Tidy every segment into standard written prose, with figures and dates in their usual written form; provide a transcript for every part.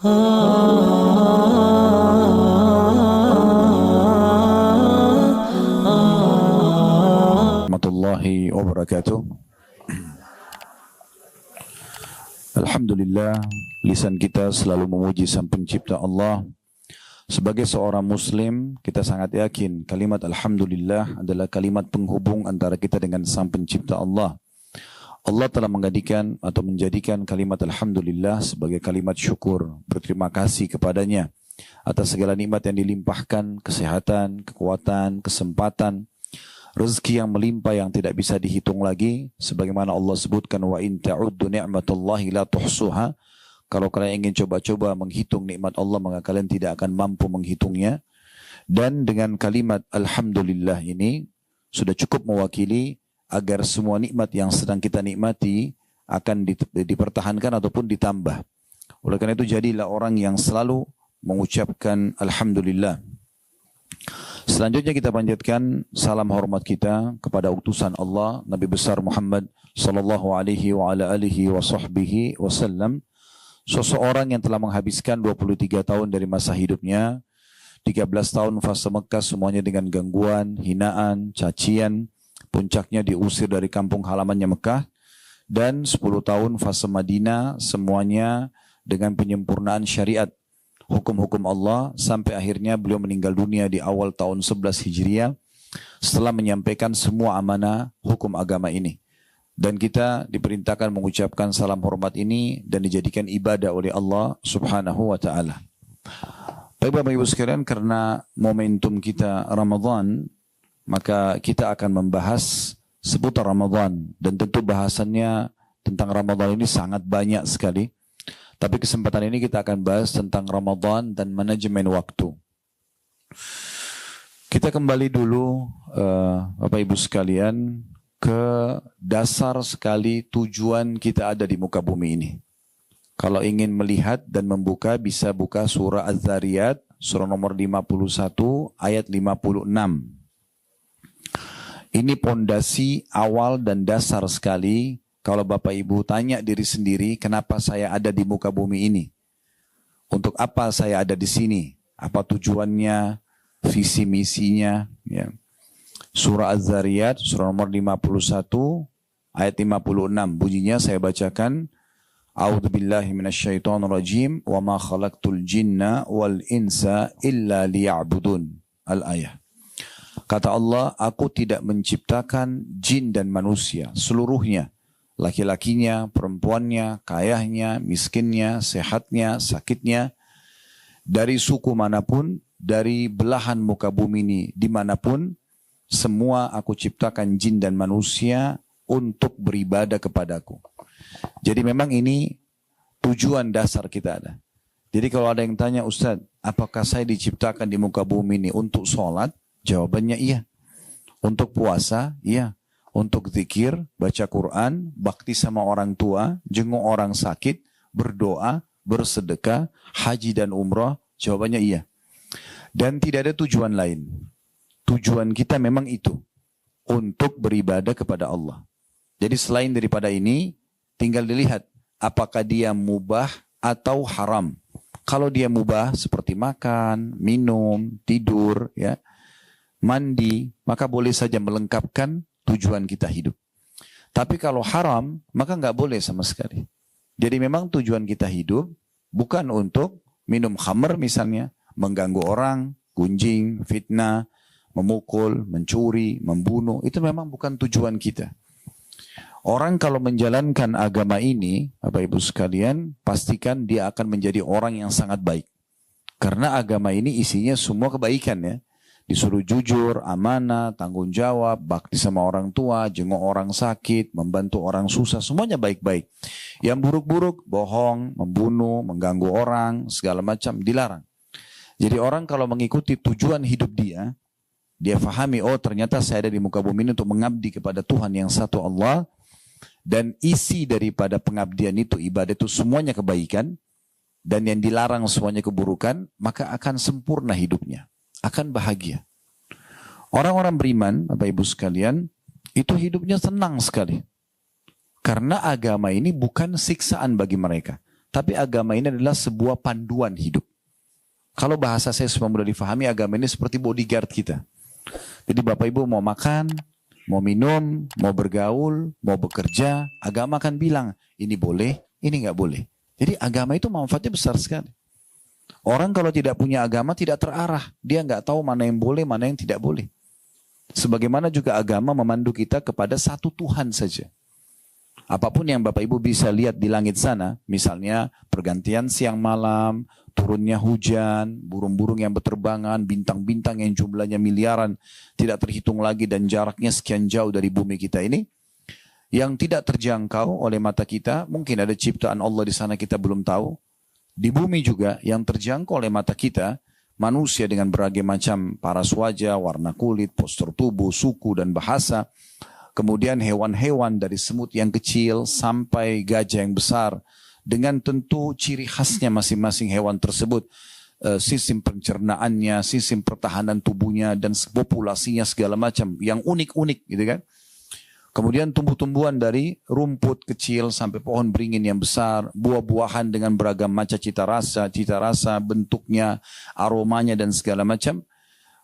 Warahmatullahi wabarakatuh. Alhamdulillah, lisan kita selalu memuji Sang Pencipta Allah. Sebagai seorang muslim, kita sangat yakin kalimat Alhamdulillah adalah kalimat penghubung antara kita dengan Sang Pencipta Allah. Allah telah menjadikan kalimat Alhamdulillah sebagai kalimat syukur, berterima kasih kepadanya atas segala nikmat yang dilimpahkan, kesehatan, kekuatan, kesempatan, rezeki yang melimpah yang tidak bisa dihitung lagi, sebagaimana Allah sebutkan, wa in ta'uddu ni'matallahi la tuhsuha. Kalau kalian ingin coba-coba menghitung nikmat Allah, maka kalian tidak akan mampu menghitungnya. Dan dengan kalimat Alhamdulillah ini sudah cukup mewakili agar semua nikmat yang sedang kita nikmati akan dipertahankan ataupun ditambah. Oleh karena itu, jadilah orang yang selalu mengucapkan Alhamdulillah. Selanjutnya kita panjatkan salam hormat kita kepada utusan Allah, Nabi besar Muhammad sallallahu alaihi wa ala alihi wa sahbihi wasallam. Seseorang yang telah menghabiskan 23 tahun dari masa hidupnya, 13 tahun fase Mekah semuanya dengan gangguan, hinaan, cacian, puncaknya diusir dari kampung halamannya Mekah, dan 10 tahun fase Madinah semuanya dengan penyempurnaan syariat, hukum-hukum Allah, sampai akhirnya beliau meninggal dunia di awal tahun 11 Hijriah setelah menyampaikan semua amanah hukum agama ini. Dan kita diperintahkan mengucapkan salam hormat ini dan dijadikan ibadah oleh Allah subhanahu wa ta'ala. Baik Bapak Ibu sekalian, karena momentum kita Ramadan, maka kita akan membahas seputar Ramadan. Dan tentu bahasannya tentang Ramadan ini sangat banyak sekali. Tapi kesempatan ini kita akan bahas tentang Ramadan dan manajemen waktu. Kita kembali dulu Bapak Ibu sekalian ke dasar sekali tujuan kita ada di muka bumi ini. Kalau ingin melihat dan membuka, bisa buka surah Az-Zariyat, surah nomor 51 ayat 56. Ini pondasi awal dan dasar sekali. Kalau Bapak Ibu tanya diri sendiri, kenapa saya ada di muka bumi ini? Untuk apa saya ada di sini? Apa tujuannya, visi misinya? Ya. Surah Az-Zariyat, surah nomor 51, ayat 56. Bunyinya saya bacakan. A'udzubillahi minasyaitonirrajim. Wa ma khalaqtul jinna wal insa illa liya'budun. Al-ayah. Kata Allah, aku tidak menciptakan jin dan manusia seluruhnya. Laki-lakinya, perempuannya, kayahnya, miskinnya, sehatnya, sakitnya. Dari suku manapun, dari belahan muka bumi ini, dimanapun, semua aku ciptakan jin dan manusia untuk beribadah kepadaku. Jadi memang ini tujuan dasar kita ada. Jadi kalau ada yang tanya, Ustaz, apakah saya diciptakan di muka bumi ini untuk sholat? Jawabannya iya. Untuk puasa, iya. Untuk zikir, baca Quran, bakti sama orang tua, jenguk orang sakit, berdoa, bersedekah, haji dan umrah, jawabannya iya. Dan tidak ada tujuan lain. Tujuan kita memang itu, untuk beribadah kepada Allah. Jadi selain daripada ini, tinggal dilihat apakah dia mubah atau haram. Kalau dia mubah seperti makan, minum, tidur, ya, mandi, maka boleh saja melengkapkan tujuan kita hidup. Tapi kalau haram, maka nggak boleh sama sekali. Jadi memang tujuan kita hidup bukan untuk minum khamr misalnya, mengganggu orang, gunjing, fitnah, memukul, mencuri, membunuh. Itu memang bukan tujuan kita. Orang kalau menjalankan agama ini, Bapak Ibu sekalian, pastikan dia akan menjadi orang yang sangat baik. Karena agama ini isinya semua kebaikan ya. Disuruh jujur, amanah, tanggung jawab, bakti sama orang tua, jenguk orang sakit, membantu orang susah, semuanya baik-baik. Yang buruk-buruk, bohong, membunuh, mengganggu orang, segala macam dilarang. Jadi orang kalau mengikuti tujuan hidup dia fahami, oh ternyata saya ada di muka bumi ini untuk mengabdi kepada Tuhan yang satu Allah. Dan isi daripada pengabdian itu, ibadah itu semuanya kebaikan. Dan yang dilarang semuanya keburukan, maka akan sempurna hidupnya. Akan bahagia. Orang-orang beriman, Bapak Ibu sekalian, itu hidupnya senang sekali. Karena agama ini bukan siksaan bagi mereka. Tapi agama ini adalah sebuah panduan hidup. Kalau bahasa saya supaya mudah difahami, agama ini seperti bodyguard kita. Jadi Bapak Ibu mau makan, mau minum, mau bergaul, mau bekerja, agama akan bilang, ini boleh, ini nggak boleh. Jadi agama itu manfaatnya besar sekali. Orang kalau tidak punya agama tidak terarah. Dia nggak tahu mana yang boleh, mana yang tidak boleh. Sebagaimana juga agama memandu kita kepada satu Tuhan saja. Apapun yang Bapak Ibu bisa lihat di langit sana, misalnya pergantian siang malam, turunnya hujan, burung-burung yang berterbangan, bintang-bintang yang jumlahnya miliaran, tidak terhitung lagi dan jaraknya sekian jauh dari bumi kita ini, yang tidak terjangkau oleh mata kita, mungkin ada ciptaan Allah di sana kita belum tahu. Di bumi juga yang terjangkau oleh mata kita, manusia dengan berbagai macam paras wajah, warna kulit, postur tubuh, suku dan bahasa. Kemudian hewan-hewan dari semut yang kecil sampai gajah yang besar. Dengan tentu ciri khasnya masing-masing hewan tersebut. Sistem pencernaannya, sistem pertahanan tubuhnya, dan populasinya segala macam. Yang unik-unik gitu kan. Kemudian tumbuh-tumbuhan dari rumput kecil sampai pohon beringin yang besar. Buah-buahan dengan beragam macam cita rasa, bentuknya, aromanya dan segala macam.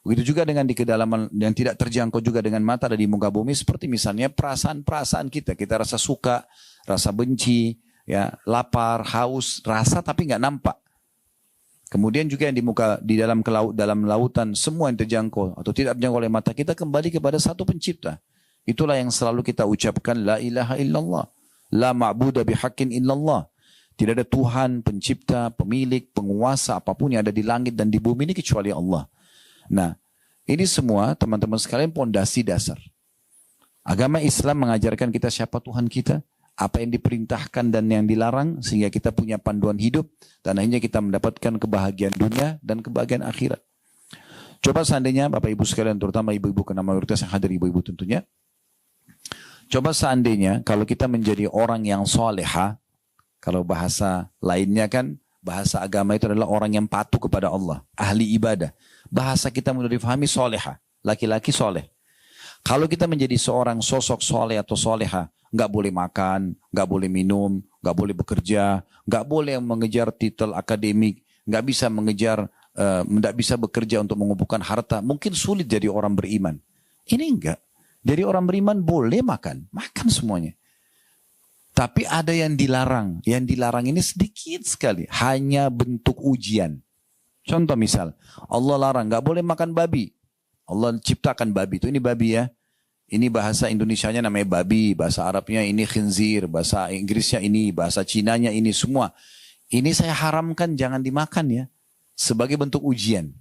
Begitu juga dengan di kedalaman yang tidak terjangkau juga dengan mata dari muka bumi, seperti misalnya perasaan-perasaan kita. Kita rasa suka, rasa benci, ya, lapar, haus, rasa tapi nggak nampak. Kemudian juga yang di dalam lautan, semua yang terjangkau atau tidak terjangkau oleh mata kita kembali kepada satu pencipta. Itulah yang selalu kita ucapkan, la ilaha illallah, la ma'buda bihaqqin illallah. Tidak ada Tuhan, pencipta, pemilik, penguasa apapun yang ada di langit dan di bumi ini kecuali Allah. Nah, ini semua teman-teman sekalian pondasi dasar. Agama Islam mengajarkan kita siapa Tuhan kita, apa yang diperintahkan dan yang dilarang, sehingga kita punya panduan hidup, dan akhirnya kita mendapatkan kebahagiaan dunia dan kebahagiaan akhirat. Coba seandainya Bapak Ibu sekalian, terutama ibu-ibu karena mayoritas yang hadir ibu-ibu tentunya, coba seandainya kalau kita menjadi orang yang soleha, kalau bahasa lainnya kan, bahasa agama itu adalah orang yang patuh kepada Allah, ahli ibadah. Bahasa kita mudah difahami soleha, laki-laki soleh. Kalau kita menjadi seorang sosok soleh atau soleha, nggak boleh makan, nggak boleh minum, nggak boleh bekerja, nggak boleh mengejar titel akademik, nggak bisa mengejar, nggak bisa bekerja untuk mengumpulkan harta. Mungkin sulit jadi orang beriman. Ini enggak. Jadi orang beriman boleh makan semuanya. Tapi ada yang dilarang. Yang dilarang ini sedikit sekali, hanya bentuk ujian. Contoh misal, Allah larang, nggak boleh makan babi. Allah ciptakan babi, itu ini babi ya. Ini bahasa Indonesianya namanya babi, bahasa Arabnya ini khinzir, bahasa Inggrisnya ini, bahasa Cinanya ini semua. Ini saya haramkan jangan dimakan ya, sebagai bentuk ujian.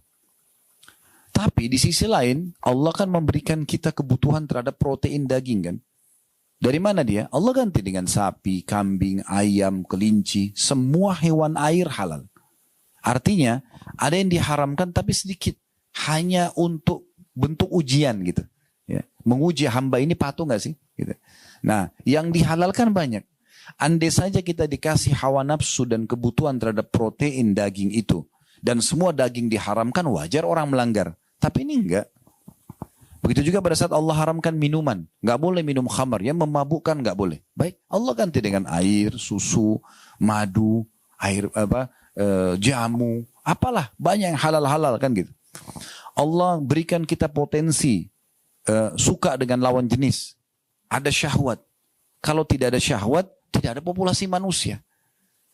Tapi di sisi lain, Allah kan memberikan kita kebutuhan terhadap protein daging kan. Dari mana dia? Allah ganti dengan sapi, kambing, ayam, kelinci, semua hewan air halal. Artinya ada yang diharamkan tapi sedikit, hanya untuk bentuk ujian gitu. Ya. Menguji hamba ini patuh nggak sih? Gitu. Nah, yang dihalalkan banyak. Andai saja kita dikasih hawa nafsu dan kebutuhan terhadap protein daging itu, dan semua daging diharamkan, wajar orang melanggar. Tapi ini enggak. Begitu juga pada saat Allah haramkan minuman, nggak boleh minum khamar, yang memabukkan nggak boleh. Baik, Allah ganti dengan air, susu, madu, air jamu, apalah banyak yang halal-halal kan gitu. Allah berikan kita potensi suka dengan lawan jenis, ada syahwat. Kalau tidak ada syahwat, tidak ada populasi manusia.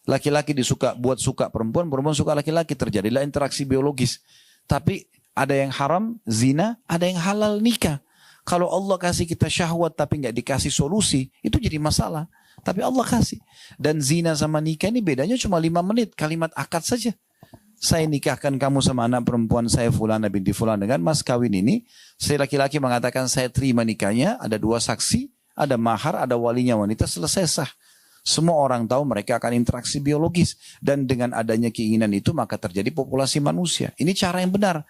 Laki-laki buat suka perempuan, perempuan suka laki-laki, terjadilah interaksi biologis. Tapi ada yang haram, zina, ada yang halal, nikah. Kalau Allah kasih kita syahwat tapi nggak dikasih solusi, itu jadi masalah. Tapi Allah kasih. Dan zina sama nikah ini bedanya cuma 5 menit. Kalimat akad saja. Saya nikahkan kamu sama anak perempuan saya Fulana binti Fulan dengan mas kawin ini. Saya laki-laki mengatakan saya terima nikahnya. Ada 2 saksi. Ada mahar, ada walinya wanita. Selesai sah. Semua orang tahu mereka akan interaksi biologis. Dan dengan adanya keinginan itu maka terjadi populasi manusia. Ini cara yang benar.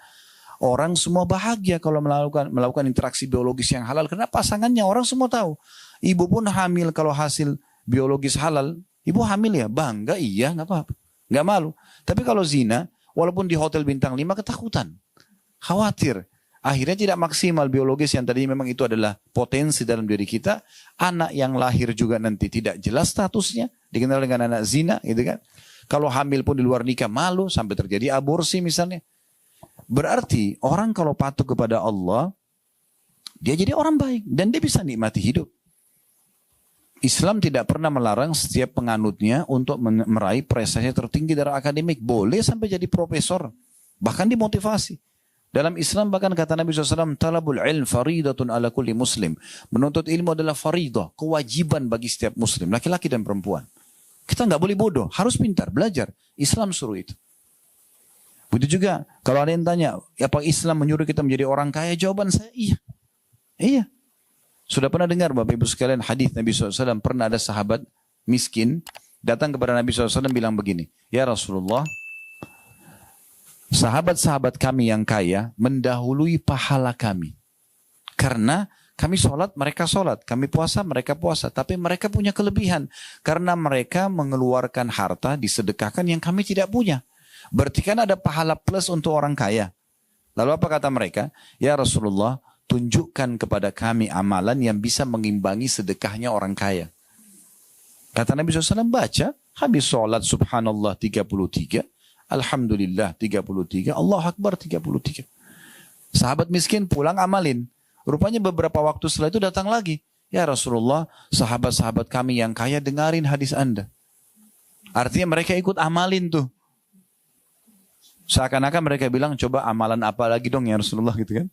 Orang semua bahagia kalau melakukan interaksi biologis yang halal. Karena pasangannya orang semua tahu. Ibu pun hamil kalau hasil biologis halal. Ibu hamil ya bangga, iya nggak apa-apa. Nggak malu. Tapi kalau zina, walaupun di hotel bintang 5 ketakutan. Khawatir. Akhirnya tidak maksimal biologis yang tadi memang itu adalah potensi dalam diri kita. Anak yang lahir juga nanti tidak jelas statusnya. dikenal dengan anak zina, gitu kan. Kalau hamil pun di luar nikah malu, sampai terjadi aborsi misalnya. Berarti orang kalau patuh kepada Allah, dia jadi orang baik dan dia bisa nikmati hidup. Islam tidak pernah melarang setiap penganutnya untuk meraih prestasi tertinggi dari akademik. Boleh sampai jadi profesor, bahkan dimotivasi. Dalam Islam bahkan kata Nabi SAW, talabul ilm faridatun ala kulli muslim. Menuntut ilmu adalah faridah, kewajiban bagi setiap muslim, laki-laki dan perempuan. Kita nggak boleh bodoh, harus pintar, belajar. Islam suruh itu. Begitu juga, kalau ada yang tanya, apa Islam menyuruh kita menjadi orang kaya? Jawaban saya, iya. Iya. Sudah pernah dengar Bapak Ibu sekalian hadis Nabi SAW, pernah ada sahabat miskin, datang kepada Nabi SAW bilang begini, ya Rasulullah, sahabat-sahabat kami yang kaya mendahului pahala kami. Karena kami sholat, mereka sholat. Kami puasa, mereka puasa. Tapi mereka punya kelebihan. Karena mereka mengeluarkan harta, disedekahkan yang kami tidak punya. Berarti kan ada pahala plus untuk orang kaya. Lalu apa kata mereka? Ya Rasulullah, tunjukkan kepada kami amalan yang bisa mengimbangi sedekahnya orang kaya. Kata Nabi SAW, baca. Habis sholat subhanallah 33. Alhamdulillah 33, Allah Akbar 33. Sahabat miskin pulang amalin. Rupanya beberapa waktu setelah itu datang lagi. Ya Rasulullah, sahabat-sahabat kami yang kaya dengarin hadis Anda. Artinya mereka ikut amalin tuh. Seakan-akan mereka bilang, coba amalan apa lagi dong ya Rasulullah gitu kan.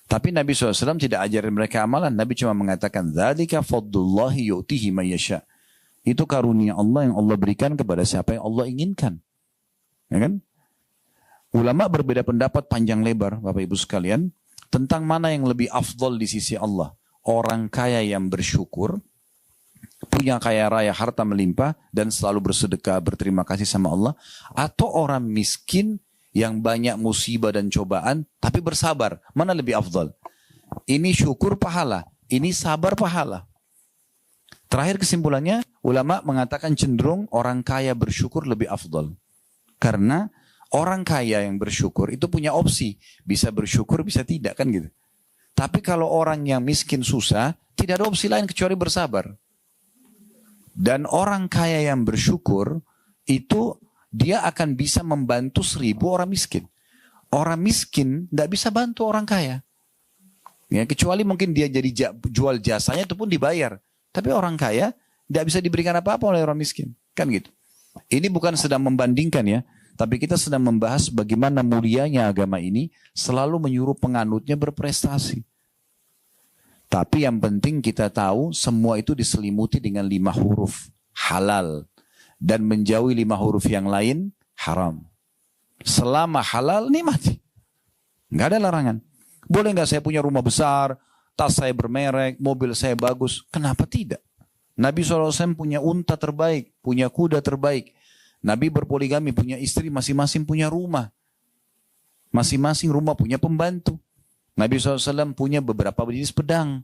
Tapi Nabi SAW tidak ajarin mereka amalan. Nabi cuma mengatakan, dzalika fadlullahi yu'tihi may yasha. Itu karunia Allah yang Allah berikan kepada siapa yang Allah inginkan. Ya kan? Ulama berbeda pendapat panjang lebar, Bapak Ibu sekalian, tentang mana yang lebih afdol di sisi Allah. Orang kaya yang bersyukur, punya kaya raya, harta melimpah, dan selalu bersedekah, berterima kasih sama Allah. Atau orang miskin yang banyak musibah dan cobaan, tapi bersabar. Mana lebih afdol? Ini syukur pahala, ini sabar pahala. Terakhir kesimpulannya, ulama mengatakan cenderung orang kaya bersyukur lebih afdol. Karena orang kaya yang bersyukur itu punya opsi. Bisa bersyukur, bisa tidak kan gitu. Tapi kalau orang yang miskin susah, tidak ada opsi lain kecuali bersabar. Dan orang kaya yang bersyukur, itu dia akan bisa membantu 1000 orang miskin. Orang miskin tidak bisa bantu orang kaya. Ya, kecuali mungkin dia jadi jual jasanya itu pun dibayar. Tapi orang kaya tidak bisa diberikan apa-apa oleh orang miskin. Kan gitu. Ini bukan sedang membandingkan ya, tapi kita sedang membahas bagaimana mulianya agama ini selalu menyuruh penganutnya berprestasi. Tapi yang penting kita tahu semua itu diselimuti dengan 5 huruf halal dan menjauhi 5 huruf yang lain haram. Selama halal nikmati, nggak ada larangan. Boleh nggak saya punya rumah besar, tas saya bermerek, mobil saya bagus? Kenapa tidak? Nabi SAW punya unta terbaik, punya kuda terbaik. Nabi berpoligami, punya istri, masing-masing punya rumah. Masing-masing rumah punya pembantu. Nabi SAW punya beberapa jenis pedang.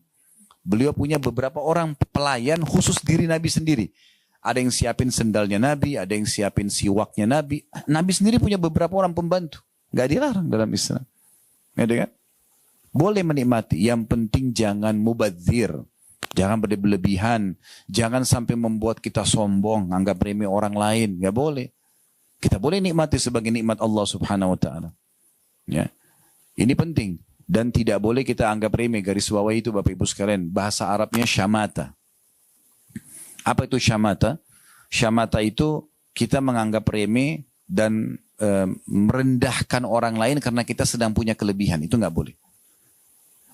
Beliau punya beberapa orang pelayan khusus diri Nabi sendiri. Ada yang siapin sendalnya Nabi, ada yang siapin siwaknya Nabi. Nabi sendiri punya beberapa orang pembantu. Gak dilarang dalam Islam. Ya, kan? Boleh menikmati, yang penting jangan mubadzir. Jangan berlebihan, jangan sampai membuat kita sombong, anggap remeh orang lain, nggak boleh. Kita boleh nikmati sebagai nikmat Allah Subhanahu Wa Taala. Ya, ini penting dan tidak boleh kita anggap remeh. Garis bawah itu Bapak Ibu sekalian, bahasa Arabnya syamata. Apa itu syamata? Syamata itu kita menganggap remeh dan merendahkan orang lain karena kita sedang punya kelebihan, itu nggak boleh.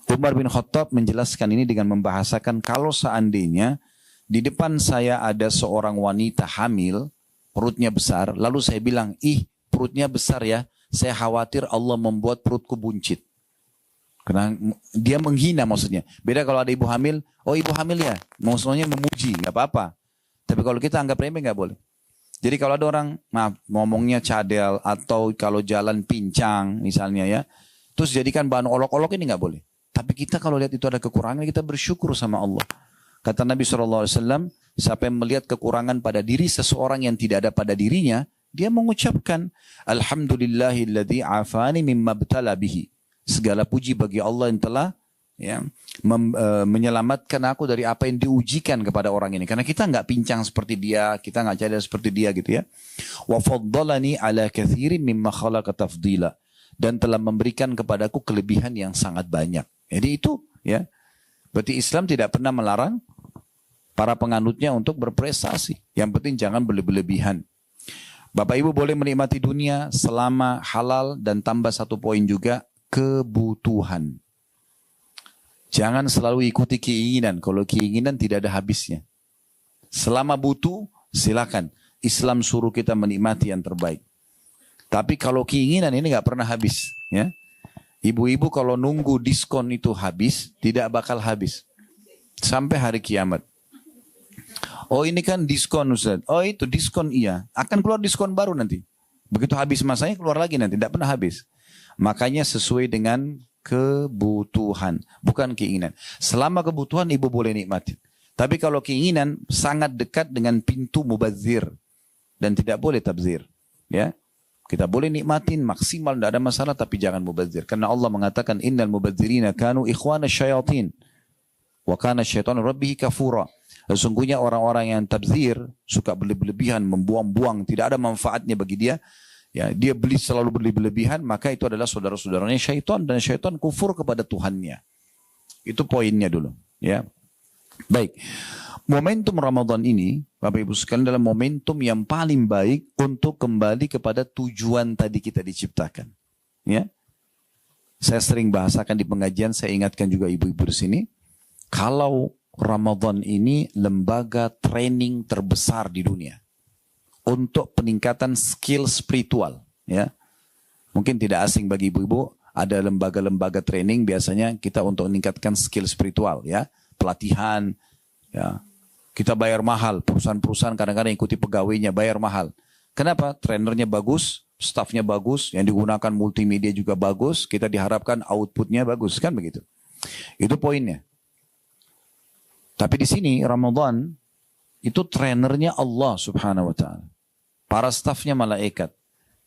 Umar bin Khattab menjelaskan ini dengan membahasakan kalau seandainya di depan saya ada seorang wanita hamil, perutnya besar, lalu saya bilang, ih perutnya besar ya, saya khawatir Allah membuat perutku buncit. Karena dia menghina maksudnya. Beda kalau ada ibu hamil, oh ibu hamil ya, maksudnya memuji, nggak apa-apa. Tapi kalau kita anggap remeh nggak boleh. Jadi kalau ada orang, maaf, ngomongnya cadel atau kalau jalan pincang misalnya ya, terus jadikan bahan olok-olok ini nggak boleh. Tapi kita kalau lihat itu ada kekurangan, kita bersyukur sama Allah. Kata Nabi SAW, siapa yang melihat kekurangan pada diri seseorang yang tidak ada pada dirinya, dia mengucapkan, Alhamdulillahilladzi afani mimma btala bihi. Segala puji bagi Allah yang telah ya, menyelamatkan aku dari apa yang diujikan kepada orang ini. Karena kita nggak pincang seperti dia, kita nggak cadel seperti dia gitu ya. Wa faddalani ala katsirin mimma khalaqa tafdila, dan telah memberikan kepadaku kelebihan yang sangat banyak. Jadi itu ya. Berarti Islam tidak pernah melarang para penganutnya untuk berprestasi. Yang penting jangan berlebihan. Bapak Ibu boleh menikmati dunia selama halal, dan tambah satu poin juga, kebutuhan. Jangan selalu ikuti keinginan. Kalau keinginan tidak ada habisnya. Selama butuh, silakan. Islam suruh kita menikmati yang terbaik. Tapi kalau keinginan ini nggak pernah habis. Ya. Ibu-ibu kalau nunggu diskon itu habis, tidak bakal habis. Sampai hari kiamat. Oh ini kan diskon Ustaz. Oh itu diskon iya. Akan keluar diskon baru nanti. Begitu habis masanya keluar lagi nanti. Tidak pernah habis. Makanya sesuai dengan kebutuhan, bukan keinginan. Selama kebutuhan ibu boleh nikmati. Tapi kalau keinginan sangat dekat dengan pintu mubazir, dan tidak boleh tabzir. Ya, kita boleh nikmatin maksimal, tidak ada masalah, tapi jangan mubazir. Karena Allah mengatakan innal mubazirina kanu ikhwana syayatin wa kana syaitanu rabbih kafura. Sesungguhnya orang-orang yang tabzir suka berlebihan, membuang-buang, tidak ada manfaatnya bagi dia. Ya, dia selalu berlebihan, maka itu adalah saudara-saudaranya syaitan, dan syaitan kufur kepada Tuhannya. Itu poinnya dulu. Ya, baik. Momentum Ramadan ini, Bapak Ibu sekalian, adalah momentum yang paling baik untuk kembali kepada tujuan tadi kita diciptakan. Ya, saya sering bahasakan di pengajian, saya ingatkan juga ibu-ibu di sini, kalau Ramadan ini lembaga training terbesar di dunia untuk peningkatan skill spiritual, ya. Mungkin tidak asing bagi ibu-ibu, ada lembaga-lembaga training biasanya kita untuk meningkatkan skill spiritual, ya. Pelatihan, ya. Kita bayar mahal, perusahaan-perusahaan kadang-kadang ikuti pegawainya bayar mahal. Kenapa? Trainernya bagus, staffnya bagus, yang digunakan multimedia juga bagus, kita diharapkan outputnya bagus, kan begitu. Itu poinnya. Tapi di sini Ramadan itu trainernya Allah Subhanahu wa taala. Para stafnya malaikat.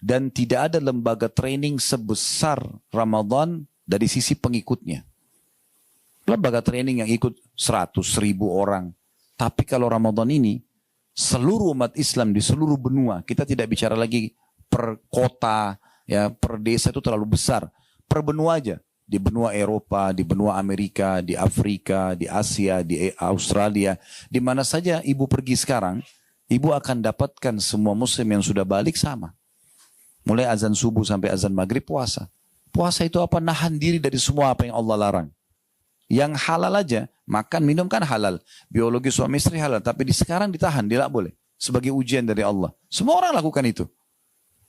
Dan tidak ada lembaga training sebesar Ramadan dari sisi pengikutnya. Lembaga training yang ikut 100.000 orang. Tapi kalau Ramadan ini, seluruh umat Islam di seluruh benua, kita tidak bicara lagi per kota, ya, per desa itu terlalu besar. Per benua aja. Di benua Eropa, di benua Amerika, di Afrika, di Asia, di Australia. Di mana saja ibu pergi sekarang, ibu akan dapatkan semua muslim yang sudah balik sama. Mulai azan subuh sampai azan maghrib puasa. Puasa itu apa? Nahan diri dari semua apa yang Allah larang. Yang halal aja, makan minum kan halal. Biologi suami istri halal. Tapi di sekarang ditahan, tidak boleh. Sebagai ujian dari Allah. Semua orang lakukan itu.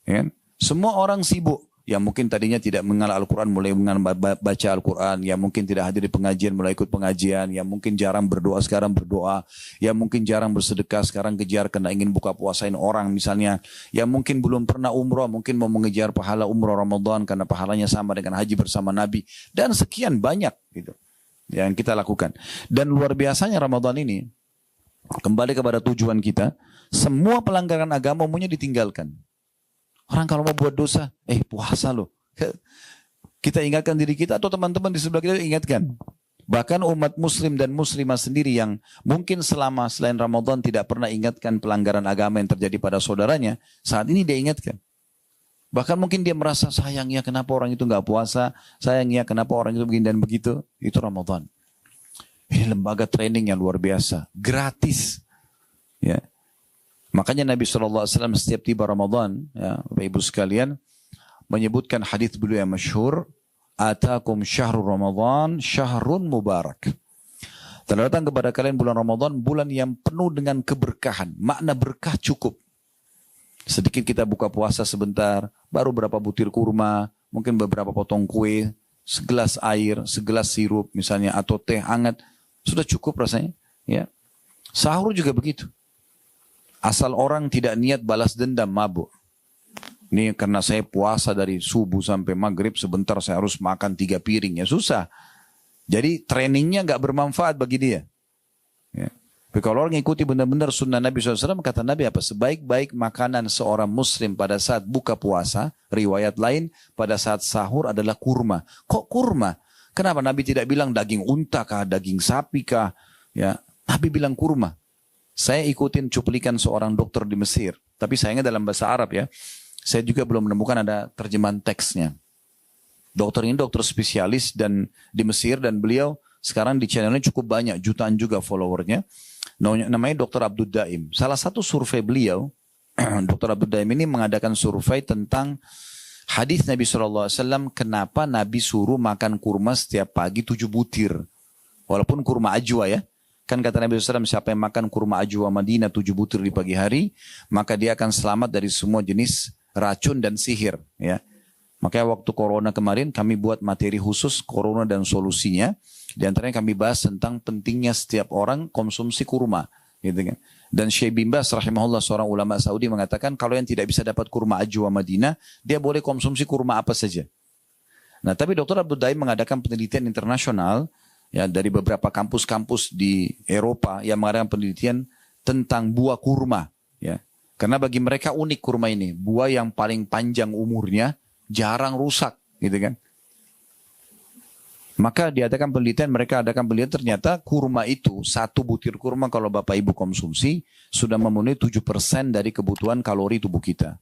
Ya kan? Semua orang sibuk. Yang mungkin tadinya tidak mengenal Al-Quran, mulai baca Al-Quran. Yang mungkin tidak hadir di pengajian, mulai ikut pengajian. Yang mungkin jarang berdoa, sekarang berdoa. Yang mungkin jarang bersedekah, sekarang kejar karena ingin buka puasain orang misalnya. Yang mungkin belum pernah umroh, mungkin mau mengejar pahala umroh Ramadan karena pahalanya sama dengan haji bersama Nabi. Dan sekian banyak gitu yang kita lakukan. Dan luar biasanya Ramadan ini, kembali kepada tujuan kita, semua pelanggaran agama umumnya ditinggalkan. Orang kalau mau buat dosa, puasa loh. Kita ingatkan diri kita atau teman-teman di sebelah kita ingatkan. Bahkan umat muslim dan muslimah sendiri yang mungkin selain Ramadan tidak pernah ingatkan pelanggaran agama yang terjadi pada saudaranya, saat ini dia ingatkan. Bahkan mungkin dia merasa sayangnya kenapa orang itu nggak puasa, sayangnya kenapa orang itu begini dan begitu. Itu Ramadan. Ini lembaga training yang luar biasa, gratis. Ya. Makanya Nabi SAW setiap tiba Ramadan, ya, Bapak Ibu sekalian, menyebutkan hadis beliau yang masyhur, Atakum syahrul Ramadan, syahrun mubarak. Telah datang kepada kalian bulan Ramadan, bulan yang penuh dengan keberkahan. Makna berkah cukup. Sedikit kita buka puasa sebentar, baru berapa butir kurma, mungkin beberapa potong kue, segelas air, segelas sirup misalnya, atau teh hangat, sudah cukup rasanya. Ya. Sahur juga begitu. Asal orang tidak niat balas dendam, mabuk. Ini karena saya puasa dari subuh sampai maghrib, sebentar saya harus makan 3 piring. Ya susah. Jadi trainingnya nggak bermanfaat bagi dia. Ya. Tapi kalau orang ikuti benar-benar sunnah Nabi SAW, kata Nabi apa? Sebaik-baik makanan seorang muslim pada saat buka puasa, riwayat lain pada saat sahur adalah kurma. Kok kurma? Kenapa Nabi tidak bilang daging unta kah, daging sapi kah? Ya, Nabi bilang kurma. Saya ikutin cuplikan seorang dokter di Mesir, tapi sayangnya dalam bahasa Arab ya. Saya juga belum menemukan ada terjemahan teksnya. Dokter ini dokter spesialis dan di Mesir, dan beliau sekarang di channelnya cukup banyak, jutaan juga followernya. Namanya Dr. Abdul Daim. Salah satu survei beliau, Dr. Abdul Daim ini mengadakan survei tentang hadis Nabi SAW, kenapa Nabi suruh makan kurma setiap pagi 7 butir. Walaupun kurma ajwa ya. Kan kata Nabi SAW, siapa yang makan kurma ajwa Madinah 7 butir di pagi hari, maka dia akan selamat dari semua jenis racun dan sihir. Ya. Makanya waktu corona kemarin kami buat materi khusus corona dan solusinya. Di antaranya kami bahas tentang pentingnya setiap orang konsumsi kurma. Gitu kan. Dan Syekh bin Baz rahimahullah, seorang ulama Saudi, mengatakan kalau yang tidak bisa dapat kurma ajwa Madinah, dia boleh konsumsi kurma apa saja. Nah, tapi Dr. Abdul Daim mengadakan penelitian internasional ya, dari beberapa kampus-kampus di Eropa yang mengadakan penelitian tentang buah kurma. Ya. Karena bagi mereka unik kurma ini. Buah yang paling panjang umurnya, jarang rusak. Gitu kan. Maka diadakan penelitian, mereka adakan penelitian, ternyata kurma itu, satu butir kurma kalau Bapak Ibu konsumsi, sudah memenuhi 7% dari kebutuhan kalori tubuh kita.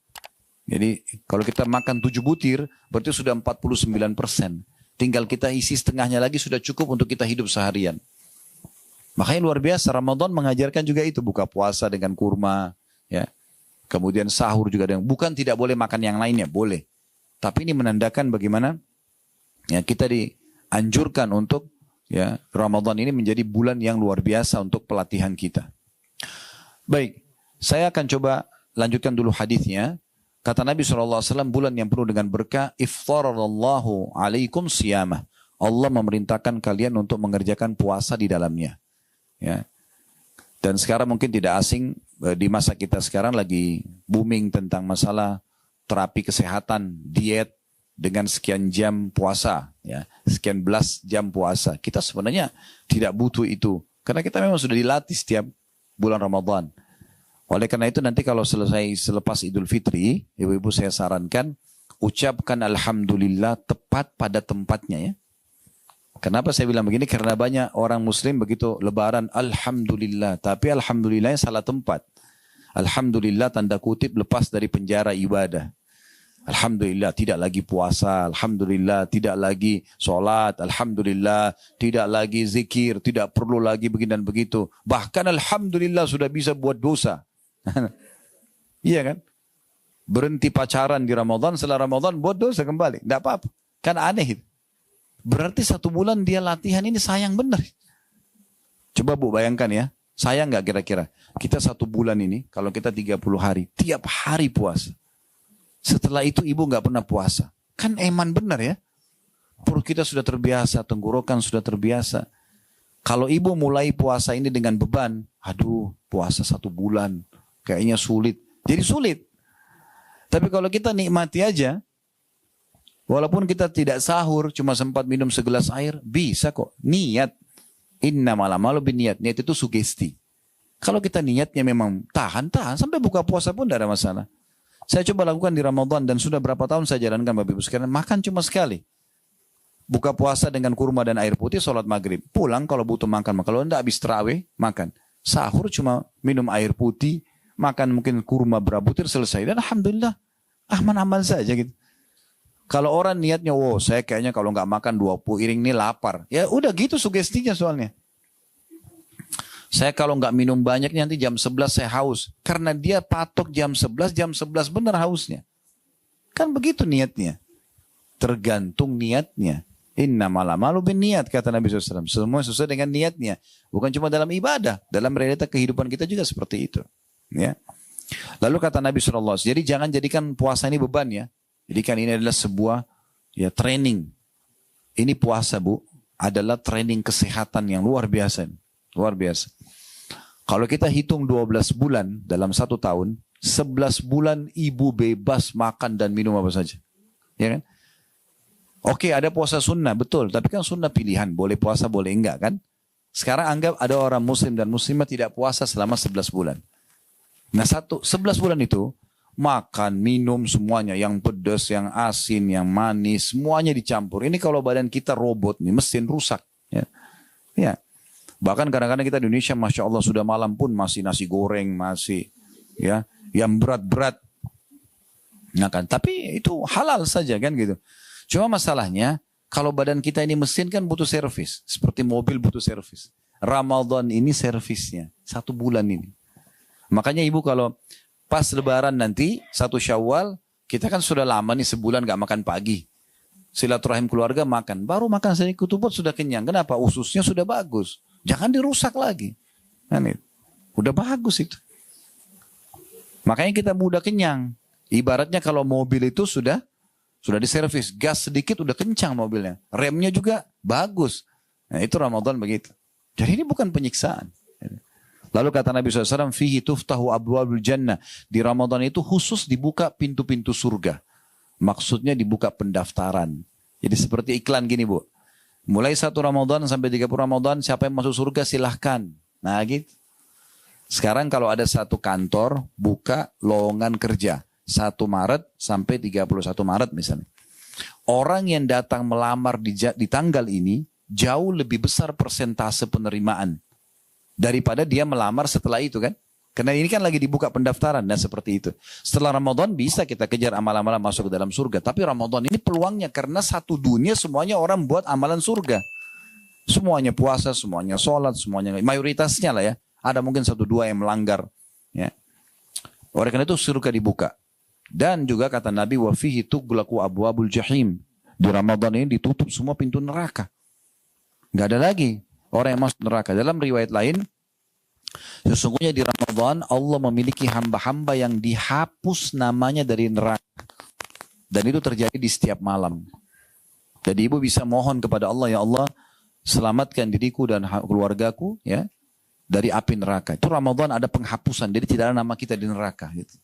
Jadi kalau kita makan 7 butir, berarti sudah 49%. Tinggal kita isi setengahnya lagi sudah cukup untuk kita hidup seharian. Makanya luar biasa, Ramadan mengajarkan juga itu, buka puasa dengan kurma, ya. Kemudian sahur juga dengan, bukan tidak boleh makan yang lainnya, boleh. Tapi ini menandakan bagaimana ya kita dianjurkan untuk ya Ramadan ini menjadi bulan yang luar biasa untuk pelatihan kita. Baik, saya akan coba lanjutkan dulu hadisnya. Kata Nabi SAW, bulan yang penuh dengan berkah, iftarallahu alaikum siyamah. Allah memerintahkan kalian untuk mengerjakan puasa di dalamnya. Ya. Dan sekarang mungkin tidak asing, di masa kita sekarang lagi booming tentang masalah terapi kesehatan, diet dengan sekian jam puasa, ya, sekian belas jam puasa. Kita sebenarnya tidak butuh itu, karena kita memang sudah dilatih setiap bulan Ramadan. Oleh karena itu nanti kalau selepas Idul Fitri, ibu-ibu saya sarankan ucapkan Alhamdulillah tepat pada tempatnya ya. Kenapa saya bilang begini? Karena banyak orang muslim begitu lebaran Alhamdulillah, tapi Alhamdulillahnya salah tempat. Alhamdulillah tanda kutip lepas dari penjara ibadah. Alhamdulillah tidak lagi puasa, Alhamdulillah tidak lagi sholat, Alhamdulillah tidak lagi zikir, tidak perlu lagi begini dan begitu. Bahkan Alhamdulillah sudah bisa buat dosa. Iya kan? Berhenti pacaran di Ramadan, setelah Ramadan buat dosa kembali. Tidak apa-apa. Kan aneh itu. Berarti 1 bulan dia latihan ini sayang benar. Coba Bu bayangkan ya. Sayang nggak kira-kira? Kita 1 bulan ini, kalau kita 30 hari, tiap hari puasa. Setelah itu ibu nggak pernah puasa. Kan eman benar ya. Perut kita sudah terbiasa, tenggorokan sudah terbiasa. Kalau ibu mulai puasa ini dengan beban, aduh puasa 1 bulan, kayaknya sulit. Jadi sulit. Tapi kalau kita nikmati aja, walaupun kita tidak sahur, cuma sempat minum segelas air, bisa kok. Niat. Innamal a'malu binniyat. Niat itu sugesti. Kalau kita niatnya memang tahan, sampai buka puasa pun tidak ada masalah. Saya coba lakukan di Ramadan dan sudah berapa tahun saya jalankan Bapak Ibu sekalian, makan cuma sekali. Buka puasa dengan kurma dan air putih, sholat maghrib. Pulang kalau butuh makan. Kalau tidak habis terawih, makan. Sahur cuma minum air putih, makan mungkin kurma berapa butir, selesai. Dan Alhamdulillah, aman-aman saja gitu. Kalau orang niatnya, wow saya kayaknya kalau nggak makan 20 piring ini lapar. Ya udah gitu sugestinya soalnya. Saya kalau nggak minum banyak nanti jam 11 saya haus. Karena dia patok jam 11 benar hausnya. Kan begitu niatnya. Tergantung niatnya. Innamal a'malu binniyat kata Nabi SAW. Semua sesuai dengan niatnya. Bukan cuma dalam ibadah. Dalam realita kehidupan kita juga seperti itu. Ya. Lalu kata Nabi SAW. Jadi jangan jadikan puasa ini beban ya. Jadi kan ini adalah sebuah ya training. Ini puasa Bu adalah training kesehatan yang luar biasa. Luar biasa. Kalau kita hitung 12 bulan dalam 1 tahun, 11 bulan ibu bebas makan dan minum apa saja. Ya kan? Oke ada puasa sunnah, betul. Tapi kan sunnah pilihan. Boleh puasa, boleh enggak kan? Sekarang anggap ada orang muslim dan muslimah tidak puasa selama 11 bulan. Nah 11 bulan itu, makan, minum semuanya, yang pedas, yang asin, yang manis, semuanya dicampur. Ini kalau badan kita robot nih, mesin rusak. Ya. Ya. Bahkan kadang-kadang kita di Indonesia, Masya Allah sudah malam pun masih nasi goreng, masih ya, yang berat-berat. Nah kan, tapi itu halal saja kan gitu. Cuma masalahnya, kalau badan kita ini mesin kan butuh servis. Seperti mobil butuh servis. Ramadan ini servisnya, 1 bulan ini. Makanya ibu kalau pas lebaran nanti, 1 Syawal, kita kan sudah lama nih sebulan gak makan pagi. Silaturahim keluarga makan. Baru makan sedikit ketupot sudah kenyang. Kenapa? Ususnya sudah bagus. Jangan dirusak lagi. Nah, udah bagus itu. Makanya kita mudah kenyang. Ibaratnya kalau mobil itu sudah diservis. Gas sedikit udah kencang mobilnya. Remnya juga bagus. Nah, itu Ramadan begitu. Jadi ini bukan penyiksaan. Lalu kata Nabi SAW, fihi tuftahu abwabul jannah. Di Ramadan itu khusus dibuka pintu-pintu surga. Maksudnya dibuka pendaftaran. Jadi seperti iklan gini bu. Mulai 1 Ramadan sampai 30 Ramadan, siapa yang masuk surga silahkan. Nah gitu. Sekarang kalau ada satu kantor, buka lowongan kerja. 1 Maret sampai 31 Maret misalnya. Orang yang datang melamar di tanggal ini, jauh lebih besar persentase penerimaan. Daripada dia melamar setelah itu kan. Karena ini kan lagi dibuka pendaftaran dan seperti itu. Setelah Ramadan bisa kita kejar amalan-amalan masuk ke dalam surga. Tapi Ramadan ini peluangnya karena satu dunia semuanya orang buat amalan surga. Semuanya puasa, semuanya sholat, semuanya mayoritasnya lah ya. Ada mungkin 1-2 yang melanggar. Ya. Oleh karena itu surga dibuka. Dan juga kata Nabi, wa fihi tughlaqu abwabul jahim. Di Ramadan ini ditutup semua pintu neraka. Nggak ada lagi orang yang masuk neraka. Dalam riwayat lain, sesungguhnya di Ramadan Allah memiliki hamba-hamba yang dihapus namanya dari neraka. Dan itu terjadi di setiap malam. Jadi ibu bisa mohon kepada Allah, ya Allah selamatkan diriku dan keluargaku ya dari api neraka. Itu Ramadan ada penghapusan. Jadi tidak ada nama kita di neraka. Gitu.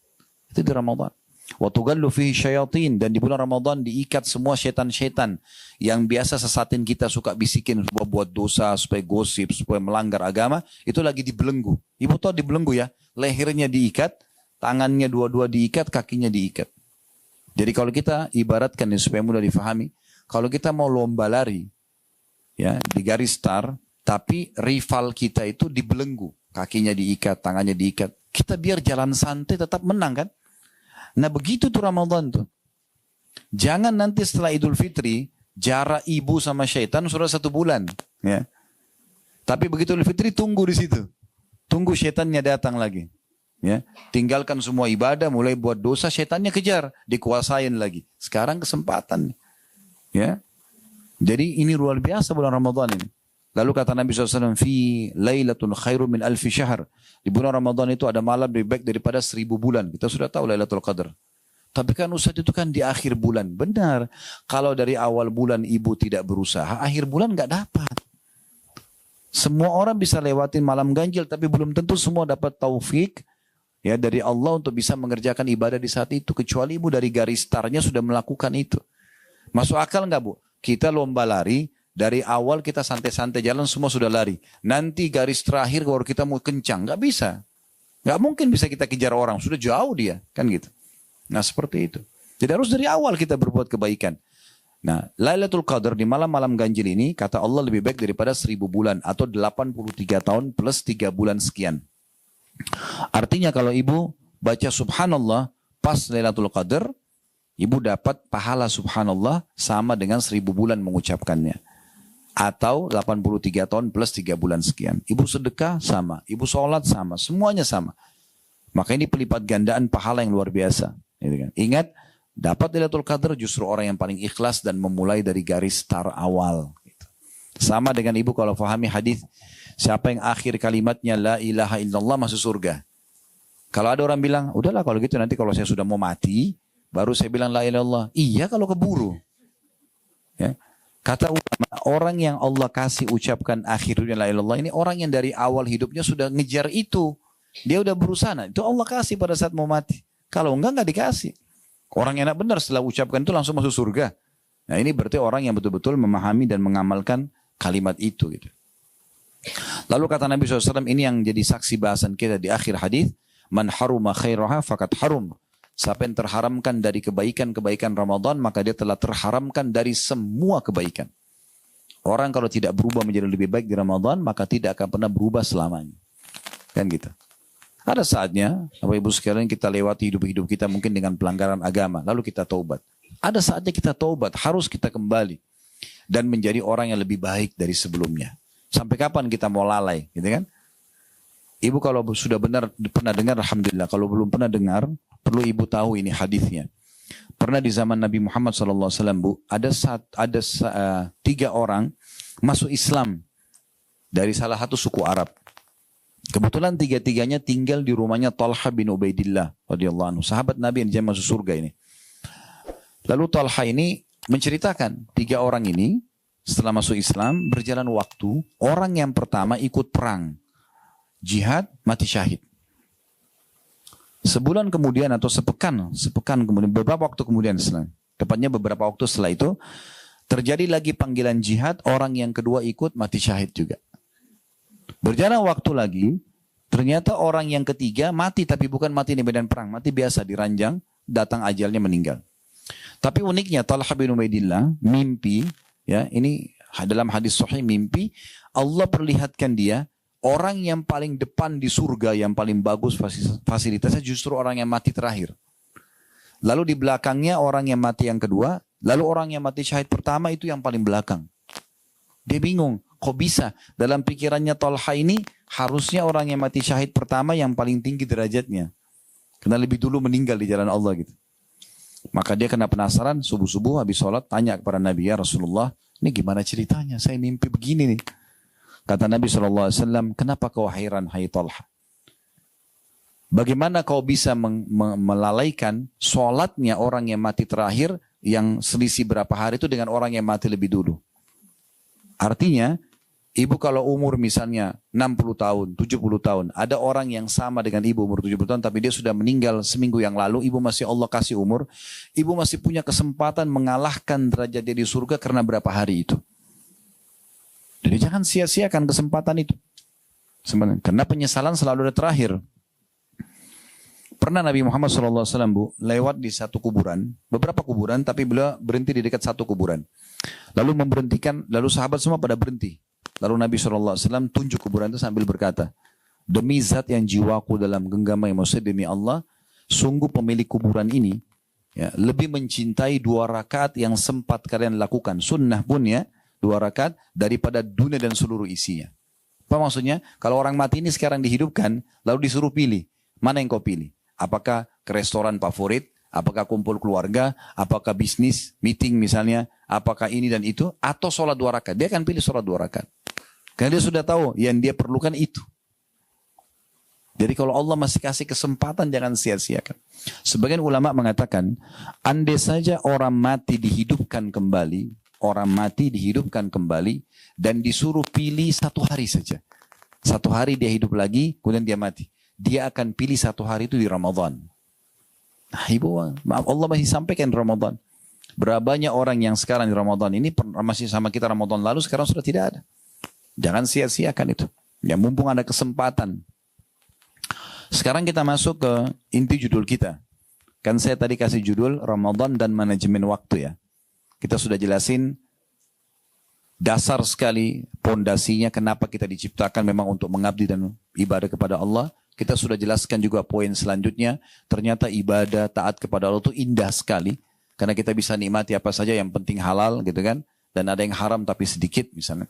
Itu di Ramadan. Wa tughallu fihi syayatin, dan di bulan Ramadan diikat semua setan-setan yang biasa sesatin kita, suka bisikin supaya buat dosa, supaya gosip, supaya melanggar agama, itu lagi dibelenggu. Ibu tahu dibelenggu ya, lehernya diikat, tangannya dua-dua diikat, kakinya diikat. Jadi kalau kita ibaratkan ini supaya mudah difahami, kalau kita mau lomba lari ya di garis start, tapi rival kita itu dibelenggu, kakinya diikat, tangannya diikat, kita biar jalan santai tetap menang kan? Nah begitu tuh Ramadan tuh. Jangan nanti setelah Idul Fitri, jarak ibu sama syaitan sudah 1 bulan. Ya. Tapi begitu Idul Fitri tunggu di situ. Tunggu syaitannya datang lagi. Ya. Tinggalkan semua ibadah, mulai buat dosa, syaitannya kejar. Dikuasain lagi. Sekarang kesempatan. Ya. Jadi ini luar biasa bulan Ramadan ini. Lalu kata Nabi SAW, fi lailatun khairu min alfi syahr. Di bulan Ramadan itu ada malam lebih baik daripada 1000 bulan. Kita sudah tahu Lailatul Qadar. Tapi kan Ustaz itu kan di akhir bulan. Benar. Kalau dari awal bulan ibu tidak berusaha, akhir bulan nggak dapat. Semua orang bisa lewatin malam ganjil, tapi belum tentu semua dapat taufik ya dari Allah untuk bisa mengerjakan ibadah di saat itu. Kecuali ibu dari garis startnya sudah melakukan itu. Masuk akal nggak bu? Kita lomba lari, dari awal kita santai-santai jalan semua sudah lari. Nanti garis terakhir baru kita mau kencang. Nggak bisa. Nggak mungkin bisa kita kejar orang. Sudah jauh dia. Kan gitu. Nah seperti itu. Jadi harus dari awal kita berbuat kebaikan. Nah Lailatul Qadar di malam-malam ganjil ini kata Allah lebih baik daripada 1000 bulan. Atau 83 tahun plus 3 bulan sekian. Artinya kalau ibu baca subhanallah pas Lailatul Qadar, ibu dapat pahala subhanallah sama dengan 1000 bulan mengucapkannya. Atau 83 tahun plus 3 bulan sekian. Ibu sedekah sama, ibu sholat sama, semuanya sama. Maka ini pelipat gandaan pahala yang luar biasa. Ingat, dapat Lailatul Qadar justru orang yang paling ikhlas dan memulai dari garis start awal. Sama dengan ibu kalau fahami hadis, siapa yang akhir kalimatnya la ilaha illallah masuk surga. Kalau ada orang bilang, udahlah kalau gitu nanti kalau saya sudah mau mati, baru saya bilang la ilaha illallah. Iya kalau keburu. Ya. Kata ulama, orang yang Allah kasih ucapkan akhirnya la ilaha illallah ini orang yang dari awal hidupnya sudah ngejar itu. Dia udah berusaha. Nah, itu Allah kasih pada saat mau mati. Kalau enggak dikasih. Orang enak benar setelah ucapkan itu langsung masuk surga. Nah ini berarti orang yang betul-betul memahami dan mengamalkan kalimat itu. Gitu. Lalu kata Nabi SAW, ini yang jadi saksi bahasan kita di akhir hadis, man haruma khairaha fakat harum. Siapa yang terharamkan dari kebaikan-kebaikan Ramadan, maka dia telah terharamkan dari semua kebaikan. Orang kalau tidak berubah menjadi lebih baik di Ramadan, maka tidak akan pernah berubah selamanya. Kan gitu. Ada saatnya, Bapak Ibu sekalian, kita lewati hidup-hidup kita mungkin dengan pelanggaran agama, lalu kita taubat. Ada saatnya kita taubat, harus kita kembali dan menjadi orang yang lebih baik dari sebelumnya. Sampai kapan kita mau lalai, gitu kan? Ibu kalau sudah benar pernah dengar, alhamdulillah. Kalau belum pernah dengar, perlu ibu tahu ini hadisnya. Pernah di zaman Nabi Muhammad SAW, Bu, ada 3 orang masuk Islam dari salah satu suku Arab. Kebetulan 3-tiganya tinggal di rumahnya Talha bin Ubaidillah radhiyallahu anhu, sahabat Nabi yang dijamin masuk surga ini. Lalu Talha ini menceritakan 3 orang ini setelah masuk Islam berjalan waktu, orang yang pertama ikut perang, jihad, mati syahid. Sebulan kemudian atau sepekan kemudian, beberapa waktu kemudian, tepatnya beberapa waktu setelah itu, terjadi lagi panggilan jihad, orang yang kedua ikut mati syahid juga. Berjalan waktu lagi, ternyata orang yang ketiga mati, tapi bukan mati di medan perang, mati biasa di ranjang, datang ajalnya meninggal. Tapi uniknya Talha bin Ubaidillah mimpi, ya ini dalam hadis sahih, mimpi Allah perlihatkan dia orang yang paling depan di surga, yang paling bagus fasilitasnya justru orang yang mati terakhir. Lalu di belakangnya orang yang mati yang kedua, lalu orang yang mati syahid pertama itu yang paling belakang. Dia bingung, kok bisa? Dalam pikirannya Talha ini harusnya orang yang mati syahid pertama yang paling tinggi derajatnya. Karena lebih dulu meninggal di jalan Allah gitu. Maka dia kena penasaran, subuh-subuh habis sholat tanya kepada Nabi, ya Rasulullah, ini gimana ceritanya? Saya mimpi begini nih. Kata Nabi SAW, kenapa kau hairan, hai Talha? Bagaimana kau bisa melalaikan sholatnya orang yang mati terakhir, yang selisih berapa hari itu dengan orang yang mati lebih dulu? Artinya, ibu kalau umur misalnya 60 tahun, 70 tahun, ada orang yang sama dengan ibu umur 70 tahun, tapi dia sudah meninggal seminggu yang lalu, ibu masih Allah kasih umur, ibu masih punya kesempatan mengalahkan derajat dia di surga karena berapa hari itu. Jadi jangan sia-siakan kesempatan itu. Sebenarnya, karena penyesalan selalu ada terakhir. Pernah Nabi Muhammad SAW, Bu, lewat di satu kuburan, beberapa kuburan, tapi beliau berhenti di dekat satu kuburan. Lalu memberhentikan, lalu sahabat semua pada berhenti. Lalu Nabi SAW tunjuk kuburan itu sambil berkata, demi zat yang jiwaku dalam genggaman yang maksud demi Allah, sungguh pemilik kuburan ini ya, lebih mencintai 2 rakaat yang sempat kalian lakukan. Sunnah pun ya, 2 rakaat daripada dunia dan seluruh isinya. Apa maksudnya? Kalau orang mati ini sekarang dihidupkan, lalu disuruh pilih. Mana yang kau pilih? Apakah ke restoran favorit? Apakah kumpul keluarga? Apakah bisnis, meeting misalnya? Apakah ini dan itu? Atau sholat 2 rakaat? Dia akan pilih sholat 2 rakaat. Karena dia sudah tahu yang dia perlukan itu. Jadi kalau Allah masih kasih kesempatan, jangan sia-siakan. Sebagian ulama mengatakan, andai saja orang mati dihidupkan kembali, dan disuruh pilih 1 hari saja. 1 hari dia hidup lagi, kemudian dia mati. Dia akan pilih 1 hari itu di Ramadan. Nah, ibu, maaf, Allah masih sampaikan Ramadan. Berapa banyak orang yang sekarang di Ramadan ini masih sama kita Ramadan lalu, sekarang sudah tidak ada. Jangan sia-siakan itu. Ya, mumpung ada kesempatan. Sekarang kita masuk ke inti judul kita. Kan saya tadi kasih judul Ramadan dan manajemen waktu ya. Kita sudah jelasin dasar sekali pondasinya kenapa kita diciptakan memang untuk mengabdi dan ibadah kepada Allah. Kita sudah jelaskan juga poin selanjutnya. Ternyata ibadah taat kepada Allah itu indah sekali. Karena kita bisa nikmati apa saja yang penting halal gitu kan. Dan ada yang haram tapi sedikit misalnya.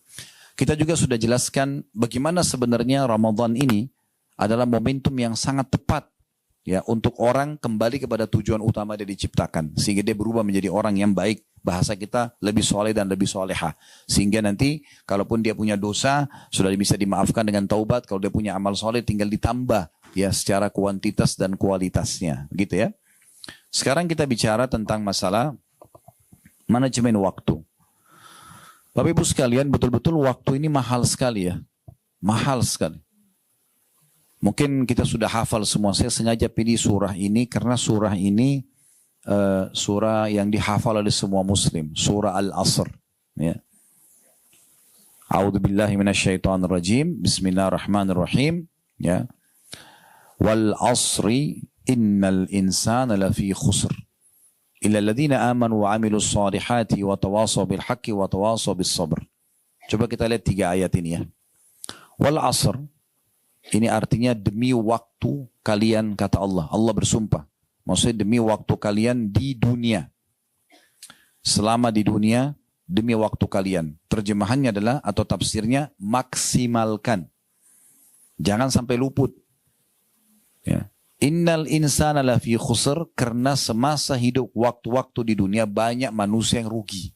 Kita juga sudah jelaskan bagaimana sebenarnya Ramadan ini adalah momentum yang sangat tepat ya untuk orang kembali kepada tujuan utama dia diciptakan. Sehingga dia berubah menjadi orang yang baik. Bahasa kita lebih soleh dan lebih solehah. Sehingga nanti kalaupun dia punya dosa sudah bisa dimaafkan dengan taubat. Kalau dia punya amal soleh tinggal ditambah ya secara kuantitas dan kualitasnya. Gitu ya. Sekarang kita bicara tentang masalah manajemen waktu. Bapak Ibu sekalian, betul-betul waktu ini mahal sekali ya. Mahal sekali. Mungkin kita sudah hafal semua. Saya sengaja pilih surah ini karena surah ini surah yang dihafal oleh semua muslim. Surah Al-Asr. Ya. A'udzubillahi minasyaitonirrajim. Bismillahirrahmanirrahim. Ya. Wal asri innal insana lafi khusr illa alladziina amanu wa 'amilus shalihati wa tawasaw bil haqqi wa tawasaw bis sabr. Coba kita lihat 3 ayat ini ya. Wal 'asr, ini artinya demi waktu kalian, kata Allah. Allah bersumpah. Maksudnya demi waktu kalian di dunia. Selama di dunia, demi waktu kalian. Terjemahannya adalah, atau tafsirnya, maksimalkan. Jangan sampai luput. Ya. Innal insana lafi khusr, karena semasa hidup waktu-waktu di dunia banyak manusia yang rugi.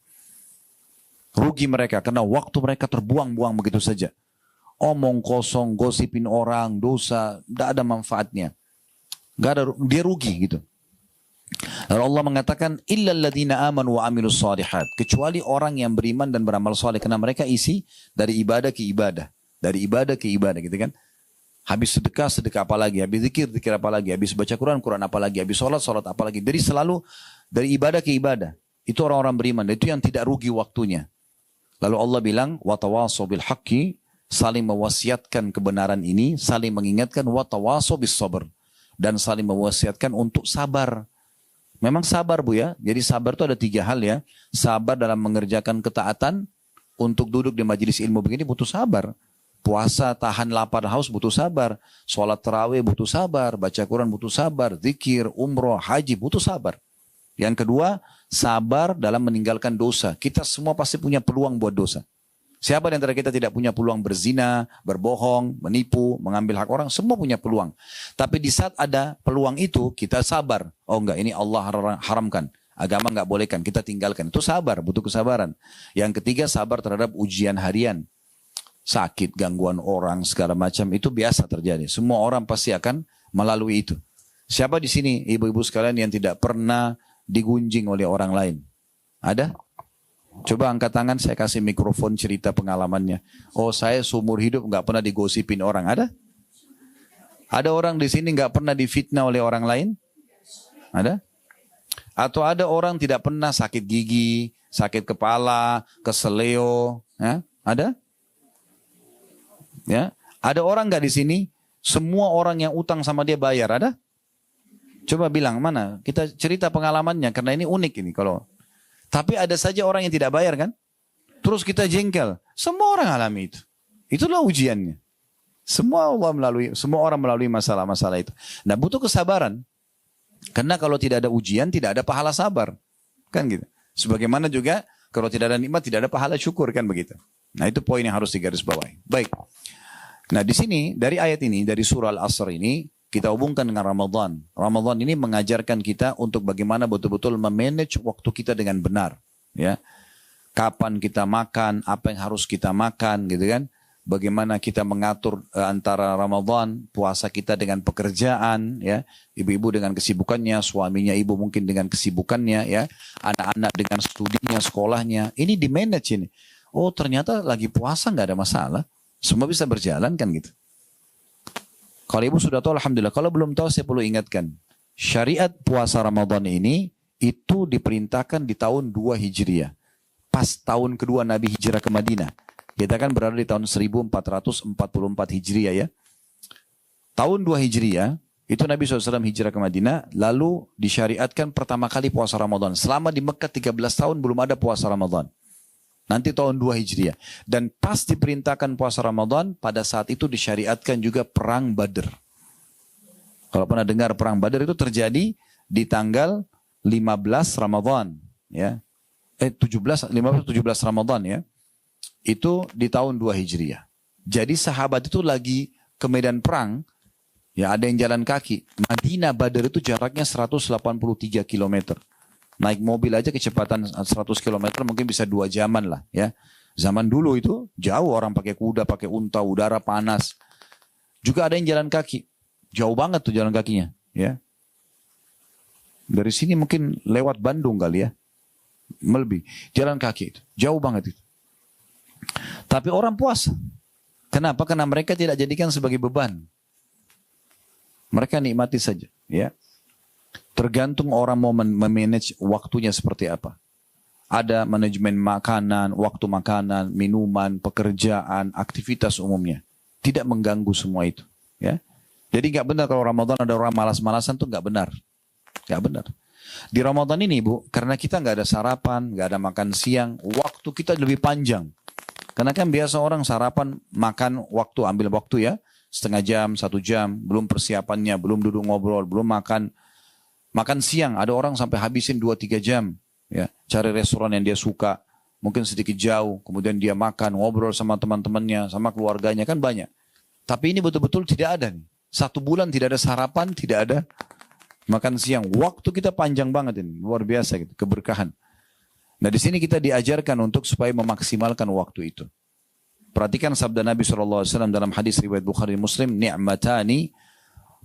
Rugi mereka karena waktu mereka terbuang-buang begitu saja. Omong kosong, gosipin orang, dosa, tidak ada manfaatnya. Gak ada, dia rugi gitu. Lalu Allah mengatakan illal ladzina amanu wa 'amilus shalihat, kecuali orang yang beriman dan beramal saleh, karena mereka isi dari ibadah ke ibadah, dari ibadah ke ibadah gitu kan. Habis sedekah, sedekah apa lagi? Habis zikir, zikir apa lagi? Habis baca Quran, Quran apa lagi? Habis sholat, sholat apa lagi? Jadi selalu dari ibadah ke ibadah. Itu orang-orang beriman. Dan itu yang tidak rugi waktunya. Lalu Allah bilang, watawasaw bil haqqi, saling mewasiatkan kebenaran ini, saling mengingatkan, watawasaw bis sabr, dan saling mewasiatkan untuk sabar. Memang sabar Bu ya. Jadi sabar itu ada 3 hal ya. Sabar dalam mengerjakan ketaatan, untuk duduk di majelis ilmu begini butuh sabar. Puasa, tahan lapar haus butuh sabar. Sholat tarawih butuh sabar. Baca Quran butuh sabar. Zikir, umroh, haji butuh sabar. Yang kedua, sabar dalam meninggalkan dosa. Kita semua pasti punya peluang buat dosa. Siapa di antara kita tidak punya peluang berzina, berbohong, menipu, mengambil hak orang? Semua punya peluang. Tapi di saat ada peluang itu, kita sabar. Oh enggak, ini Allah haramkan. Agama enggak bolehkan, kita tinggalkan. Itu sabar, butuh kesabaran. Yang ketiga, sabar terhadap ujian harian. Sakit, gangguan orang, segala macam, itu biasa terjadi. Semua orang pasti akan melalui itu. Siapa di sini, ibu-ibu sekalian, yang tidak pernah digunjing oleh orang lain? Ada? Coba angkat tangan, saya kasih mikrofon cerita pengalamannya. Oh, saya seumur hidup nggak pernah digosipin orang. Ada? Ada orang di sini nggak pernah difitnah oleh orang lain? Ada? Atau ada orang tidak pernah sakit gigi, sakit kepala, keseleo? Ya? Ada? Ya, ada orang nggak di sini? Semua orang yang utang sama dia bayar, ada? Coba bilang mana? Kita cerita pengalamannya karena ini unik ini kalau. Tapi ada saja orang yang tidak bayar kan? Terus kita jengkel. Semua orang alami itu. Itulah ujiannya. Semua orang melalui masalah-masalah itu. Nah, butuh kesabaran. Karena kalau tidak ada ujian, tidak ada pahala sabar. Kan gitu. Sebagaimana juga kalau tidak ada nikmat, tidak ada pahala syukur kan begitu. Nah, itu poin yang harus digarisbawahi. Baik. Nah, di sini dari ayat ini, dari surah Al-Asr ini, kita hubungkan dengan Ramadan. Ramadan ini mengajarkan kita untuk bagaimana betul-betul memanage waktu kita dengan benar. Ya, kapan kita makan, apa yang harus kita makan, gitu kan? Bagaimana kita mengatur antara Ramadan, puasa kita dengan pekerjaan, ya, ibu-ibu dengan kesibukannya, suaminya ibu mungkin dengan kesibukannya, ya, anak-anak dengan studinya, sekolahnya. Ini di manage ini. Oh, ternyata lagi puasa nggak ada masalah. Semua bisa berjalan kan gitu. Kalau ibu sudah tahu, alhamdulillah. Kalau belum tahu, saya perlu ingatkan. Syariat puasa Ramadan ini, itu diperintahkan di tahun 2 Hijriah. Pas tahun kedua Nabi hijrah ke Madinah. Kita kan berada di tahun 1444 Hijriah ya. Tahun 2 Hijriah, itu Nabi SAW hijrah ke Madinah, lalu disyariatkan pertama kali puasa Ramadan. Selama di Mekah 13 tahun belum ada puasa Ramadan. Nanti tahun 2 Hijriah. Dan pas diperintahkan puasa Ramadan, pada saat itu disyariatkan juga perang Badr. Kalau pernah dengar perang Badr itu terjadi di tanggal 15 Ramadan. Ya. 17 Ramadan ya. Itu di tahun 2 Hijriah. Jadi sahabat itu lagi ke medan perang, ya ada yang jalan kaki. Madinah Badr itu jaraknya 183 km. Naik mobil aja kecepatan 100 km mungkin bisa 2 jaman lah ya. Zaman dulu itu jauh, orang pakai kuda, pakai unta, udara panas. Juga ada yang jalan kaki. Jauh banget tuh jalan kakinya ya. Dari sini mungkin lewat Bandung kali ya. Melebih. Jalan kaki itu. Jauh banget itu. Tapi orang puasa. Kenapa? Karena mereka tidak jadikan sebagai beban. Mereka nikmati saja ya. Tergantung orang mau memanage waktunya seperti apa. Ada manajemen makanan, waktu makanan, minuman, pekerjaan, aktivitas umumnya. Tidak mengganggu semua itu. Ya. Jadi nggak benar kalau Ramadan ada orang malas-malasan tuh nggak benar. Nggak benar. Di Ramadan ini Bu, karena kita nggak ada sarapan, nggak ada makan siang, waktu kita lebih panjang. Karena kan biasa orang sarapan, makan waktu, ambil waktu ya, setengah jam, 1 jam, belum persiapannya, belum duduk ngobrol, belum makan. Makan siang, ada orang sampai habisin 2-3 jam. Ya, cari restoran yang dia suka, mungkin sedikit jauh, kemudian dia makan, ngobrol sama teman-temannya, sama keluarganya, kan banyak. Tapi ini betul-betul tidak ada nih. 1 bulan tidak ada sarapan, tidak ada makan siang. Waktu kita panjang banget ini, luar biasa gitu, keberkahan. Nah di sini kita diajarkan untuk supaya memaksimalkan waktu itu. Perhatikan sabda Nabi SAW dalam hadis riwayat Bukhari Muslim, ni'matani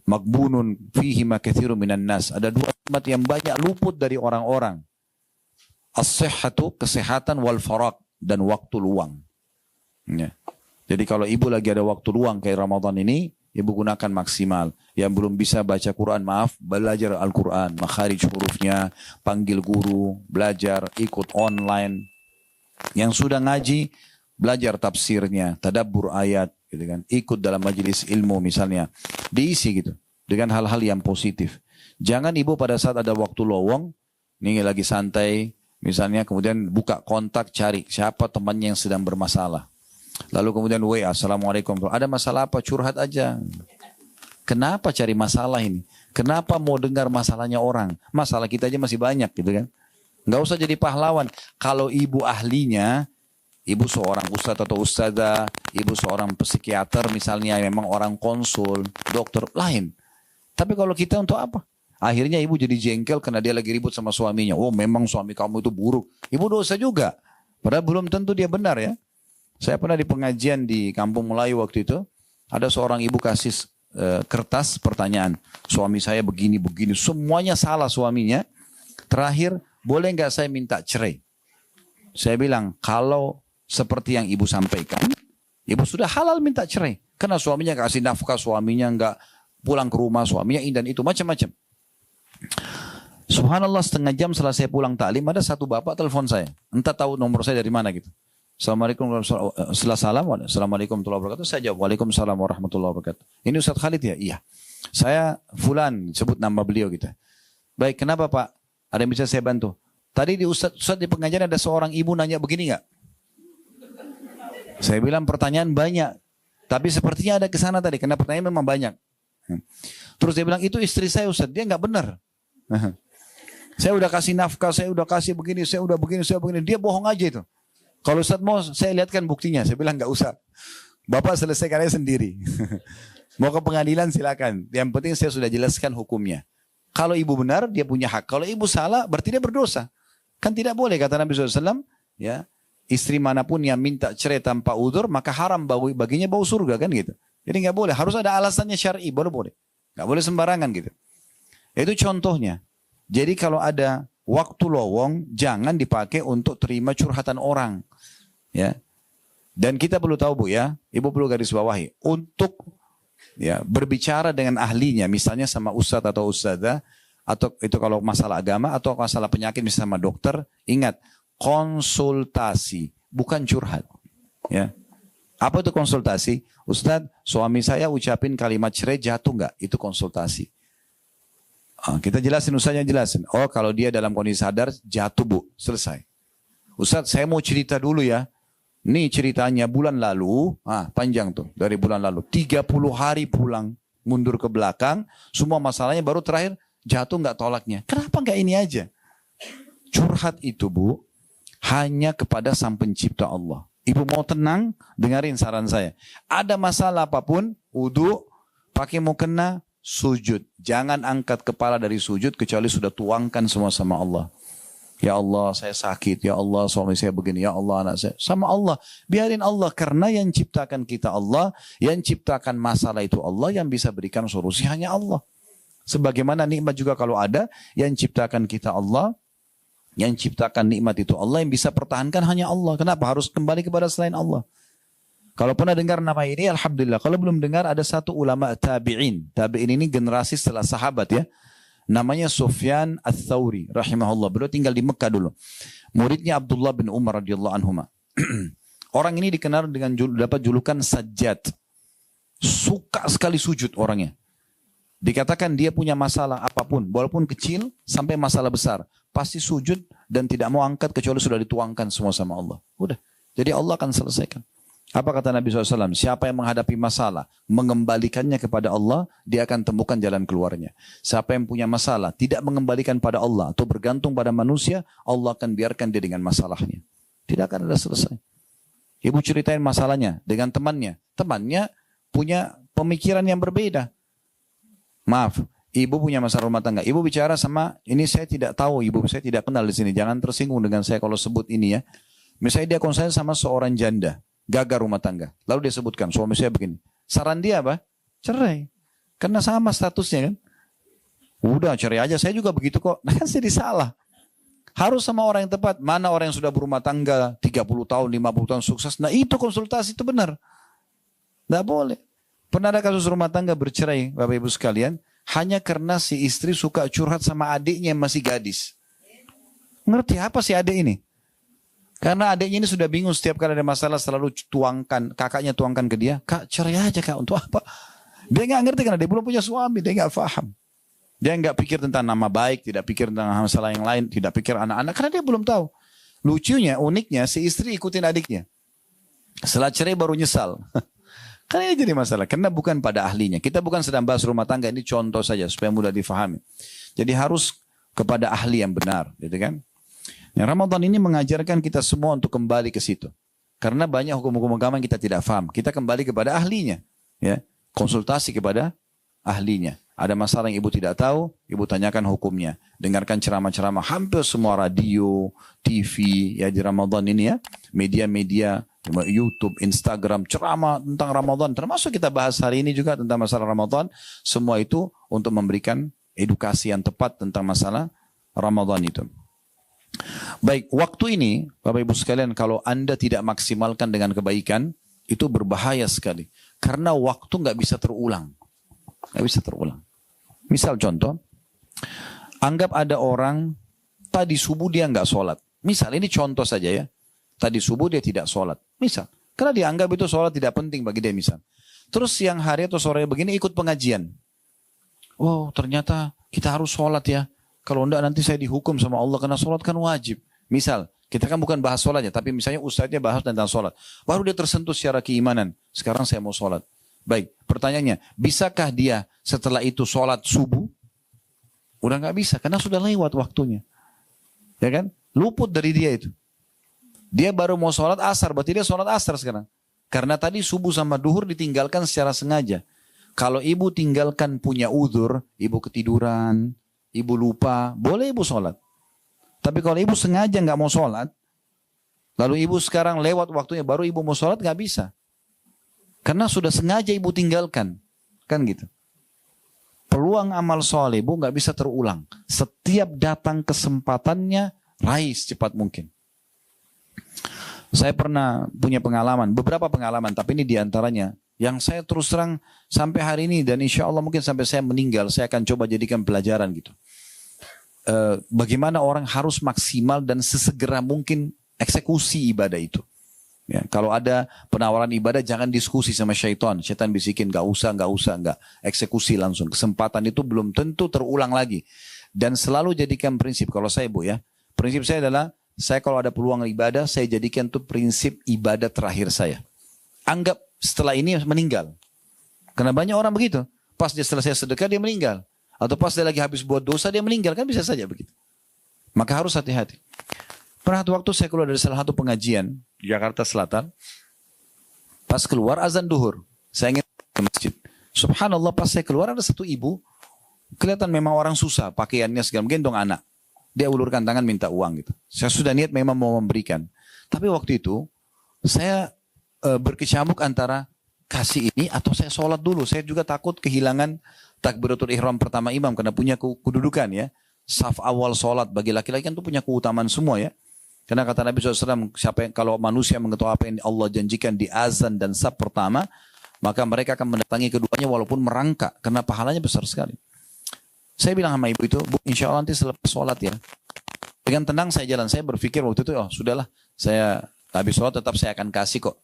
magbunun fihima katsirun minan nas. Ada 2 nikmat yang banyak luput dari orang-orang. As-sihhatu, kesehatan, wal faraq, dan waktu luang. Ya. Jadi kalau ibu lagi ada waktu luang kayak Ramadan ini, ibu gunakan maksimal. Yang belum bisa baca Quran, maaf, belajar Al-Quran, makharij hurufnya, panggil guru, belajar, ikut online. Yang sudah ngaji, belajar tafsirnya, tadabbur ayat, gitu kan. Ikut dalam majelis ilmu misalnya, diisi gitu dengan hal-hal yang positif. Jangan ibu pada saat ada waktu lowong, ini lagi santai, misalnya kemudian buka kontak, cari siapa temannya yang sedang bermasalah. Lalu kemudian WA, Assalamualaikum, ada masalah apa? Curhat aja. Kenapa cari masalah ini? Kenapa mau dengar masalahnya orang? Masalah kita aja masih banyak gitu kan. Nggak usah jadi pahlawan. Kalau ibu ahlinya, ibu seorang ustadz atau ustadzah, ibu seorang psikiater misalnya, memang orang konsul, dokter, lain. Tapi kalau kita untuk apa? Akhirnya ibu jadi jengkel karena dia lagi ribut sama suaminya. Oh memang suami kamu itu buruk. Ibu dosa juga. Padahal belum tentu dia benar ya. Saya pernah di pengajian di Kampung Melayu waktu itu. Ada seorang ibu kasih kertas pertanyaan. Suami saya begini-begini. Semuanya salah suaminya. Terakhir, boleh nggak saya minta cerai? Saya bilang, kalau seperti yang ibu sampaikan, ibu sudah halal minta cerai. Karena suaminya kasih nafkah, suaminya nggak pulang ke rumah, suaminya ini dan itu, macam-macam. Subhanallah, setengah jam setelah saya pulang taklim, ada satu bapak telepon saya. Entah tahu nomor saya dari mana gitu. Assalamualaikum Assalamualaikum warahmatullahi wabarakatuh. Saya jawab, Waalaikumsalam warahmatullahi wabarakatuh. Ini Ustaz Khalid ya? Iya. Saya Fulan, sebut nama beliau gitu. Baik, kenapa Pak? Ada yang bisa saya bantu? Tadi di Ustaz di pengajian ada seorang ibu nanya begini nggak? Saya bilang pertanyaan banyak. Tapi sepertinya ada ke sana tadi, karena pertanyaan memang banyak. Terus dia bilang, itu istri saya Ustaz, dia nggak benar. Saya udah kasih nafkah, saya udah kasih begini, saya udah begini, saya begini. Dia bohong aja itu. Kalau Ustaz mau saya lihatkan buktinya. Saya bilang nggak usah. Bapak selesaikan aja sendiri. Mau ke pengadilan silakan. Yang penting saya sudah jelaskan hukumnya. Kalau ibu benar dia punya hak. Kalau ibu salah berarti dia berdosa. Kan tidak boleh kata Nabi SAW. Ya, istri manapun yang minta cerai tanpa udzur maka haram baginya bau surga kan gitu. Jadi nggak boleh. Harus ada alasannya syar'i baru boleh. Nggak boleh sembarangan gitu. Itu contohnya. Jadi kalau ada waktu lowong jangan dipakai untuk terima curhatan orang. Ya. Dan kita perlu tahu Bu ya, ibu perlu garis bawahi untuk ya berbicara dengan ahlinya, misalnya sama ustadz atau ustadzah, atau itu kalau masalah agama atau masalah penyakit misalnya sama dokter, ingat konsultasi bukan curhat. Ya. Apa itu konsultasi? Ustadz, suami saya ucapin kalimat cerai jatuh nggak? Itu konsultasi. Kita jelasin, ustadznya jelasin. Oh kalau dia dalam kondisi sadar jatuh Bu, selesai. Ustadz saya mau cerita dulu ya. Nih ceritanya bulan lalu, panjang tuh dari bulan lalu. 30 hari pulang, mundur ke belakang, semua masalahnya baru terakhir jatuh nggak tolaknya. Kenapa nggak ini aja? Curhat itu Bu, hanya kepada Sang Pencipta Allah. Ibu mau tenang, dengarin saran saya. Ada masalah apapun, wudu, pakai mukena, sujud. Jangan angkat kepala dari sujud kecuali sudah tuangkan semua sama Allah. Ya Allah saya sakit, ya Allah suami saya begini, ya Allah anak saya. Sama Allah, biarin Allah karena yang ciptakan kita Allah, yang ciptakan masalah itu Allah, yang bisa berikan solusi hanya Allah. Sebagaimana nikmat juga kalau ada, yang ciptakan kita Allah, yang ciptakan nikmat itu Allah, yang bisa pertahankan hanya Allah. Kenapa harus kembali kepada selain Allah? Kalau pernah dengar nama ini, alhamdulillah. Kalau belum dengar, ada satu ulama tabi'in. Tabi'in ini generasi setelah sahabat ya. Namanya Sufyan Ats-Tsauri rahimahullah. Beliau tinggal di Mekah dulu. Muridnya Abdullah bin Umar radhiyallahu anhuma. Orang ini dikenal dengan dapat julukan Sajjad. Suka sekali sujud orangnya. Dikatakan dia punya masalah apapun, walaupun kecil sampai masalah besar, pasti sujud dan tidak mau angkat kecuali sudah dituangkan semua sama Allah. Udah, jadi Allah akan selesaikan. Apa kata Nabi SAW? Siapa yang menghadapi masalah, mengembalikannya kepada Allah, dia akan temukan jalan keluarnya. Siapa yang punya masalah, tidak mengembalikan pada Allah atau bergantung pada manusia, Allah akan biarkan dia dengan masalahnya. Tidak akan ada selesai. Ibu ceritain masalahnya dengan temannya. Temannya punya pemikiran yang berbeda. Maaf, ibu punya masalah rumah tangga. Ibu bicara sama, ini saya tidak tahu, ibu saya tidak kenal di sini. Jangan tersinggung dengan saya kalau sebut ini ya. Misalnya dia konsen sama seorang janda. Gagal rumah tangga. Lalu dia sebutkan, suami saya begini. Saran dia apa? Cerai. Karena sama statusnya kan. Udah cerai aja, saya juga begitu kok. Nah kan jadi salah. Harus sama orang yang tepat. Mana orang yang sudah berumah tangga 30 tahun, 50 tahun sukses. Nah itu konsultasi itu benar. Nggak boleh. Pernah ada kasus rumah tangga bercerai, Bapak Ibu sekalian. Hanya karena si istri suka curhat sama adiknya yang masih gadis. Ngerti apa si adik ini? Karena adiknya ini sudah bingung setiap kali ada masalah selalu tuangkan, kakaknya tuangkan ke dia. Kak cerai aja kak, untuk apa? Dia nggak ngerti karena dia belum punya suami, dia nggak paham. Dia nggak pikir tentang nama baik, tidak pikir tentang masalah yang lain, tidak pikir anak-anak karena dia belum tahu. Lucunya, uniknya si istri ikutin adiknya. Setelah cerai baru nyesal. Karena ini jadi masalah, karena bukan pada ahlinya. Kita bukan sedang bahas rumah tangga, ini contoh saja supaya mudah difahami. Jadi harus kepada ahli yang benar, gitu kan? Yang Ramadan ini mengajarkan kita semua untuk kembali ke situ. Karena banyak hukum-hukum agama yang kita tidak paham. Kita kembali kepada ahlinya. Ya, konsultasi kepada ahlinya. Ada masalah yang ibu tidak tahu, ibu tanyakan hukumnya. Dengarkan ceramah-ceramah hampir semua radio, TV ya di Ramadan ini ya. Media-media, YouTube, Instagram, ceramah tentang Ramadan. Termasuk kita bahas hari ini juga tentang masalah Ramadan. Semua itu untuk memberikan edukasi yang tepat tentang masalah Ramadan itu. Baik, waktu ini Bapak Ibu sekalian kalau Anda tidak maksimalkan dengan kebaikan, itu berbahaya sekali. Karena waktu nggak bisa terulang. Nggak bisa terulang. Misal contoh, anggap ada orang tadi subuh dia nggak sholat. Misal, ini contoh saja ya. Tadi subuh dia tidak sholat. Misal, karena dianggap itu sholat tidak penting bagi dia misal. Terus siang hari atau sore begini ikut pengajian. Oh ternyata kita harus sholat ya. Kalau enggak nanti saya dihukum sama Allah karena sholat kan wajib. Misal, kita kan bukan bahas sholatnya, tapi misalnya ustadznya bahas tentang sholat. Baru dia tersentuh secara keimanan. Sekarang saya mau sholat. Baik, pertanyaannya, bisakah dia setelah itu sholat subuh? Udah nggak bisa, karena sudah lewat waktunya. Ya kan? Luput dari dia itu. Dia baru mau sholat asar, berarti dia sholat asar sekarang. Karena tadi subuh sama duhur ditinggalkan secara sengaja. Kalau ibu tinggalkan punya uzur, ibu ketiduran, ibu lupa, boleh ibu sholat. Tapi kalau ibu sengaja nggak mau sholat, lalu ibu sekarang lewat waktunya baru ibu mau sholat, nggak bisa. Karena sudah sengaja ibu tinggalkan. Kan gitu. Peluang amal soleh ibu nggak bisa terulang. Setiap datang kesempatannya, raih secepat mungkin. Saya pernah punya pengalaman, beberapa pengalaman, tapi ini diantaranya. Yang saya terus terang sampai hari ini dan insya Allah mungkin sampai saya meninggal, saya akan coba jadikan pelajaran gitu. Bagaimana orang harus maksimal dan sesegera mungkin eksekusi ibadah itu. Ya, kalau ada penawaran ibadah jangan diskusi sama syaitan. Syaitan bisikin nggak usah, eksekusi langsung. Kesempatan itu belum tentu terulang lagi. Dan selalu jadikan prinsip, kalau saya Bu ya, prinsip saya adalah saya kalau ada peluang ibadah, saya jadikan itu prinsip ibadah terakhir saya. Anggap setelah ini meninggal. Karena banyak orang begitu. Pas dia selesai sedekah dia meninggal. Atau pas dia lagi habis buat dosa dia meninggal. Kan bisa saja begitu. Maka harus hati-hati. Pernah satu waktu saya keluar dari salah satu pengajian di Jakarta Selatan. Pas keluar azan duhur. Saya ingin ke masjid. Subhanallah pas saya keluar ada satu ibu. Kelihatan memang orang susah. Pakaiannya segala gendong anak. Dia ulurkan tangan minta uang gitu. Saya sudah niat memang mau memberikan. Tapi waktu itu saya berkecamuk antara kasih ini atau saya sholat dulu. Saya juga takut kehilangan takbiratul ihram pertama imam karena punya kedudukan ya. Saf awal sholat bagi laki-laki kan itu punya keutamaan semua ya. Karena kata Nabi SAW, siapa yang, kalau manusia mengetahui apa yang Allah janjikan di azan dan saf pertama, maka mereka akan mendatangi keduanya walaupun merangkak. Karena pahalanya besar sekali. Saya bilang sama ibu itu, Bu, insya Allah nanti selepas sholat ya. Dengan tenang saya jalan. Saya berpikir waktu itu, oh sudahlah. Saya habis sholat tetap saya akan kasih kok.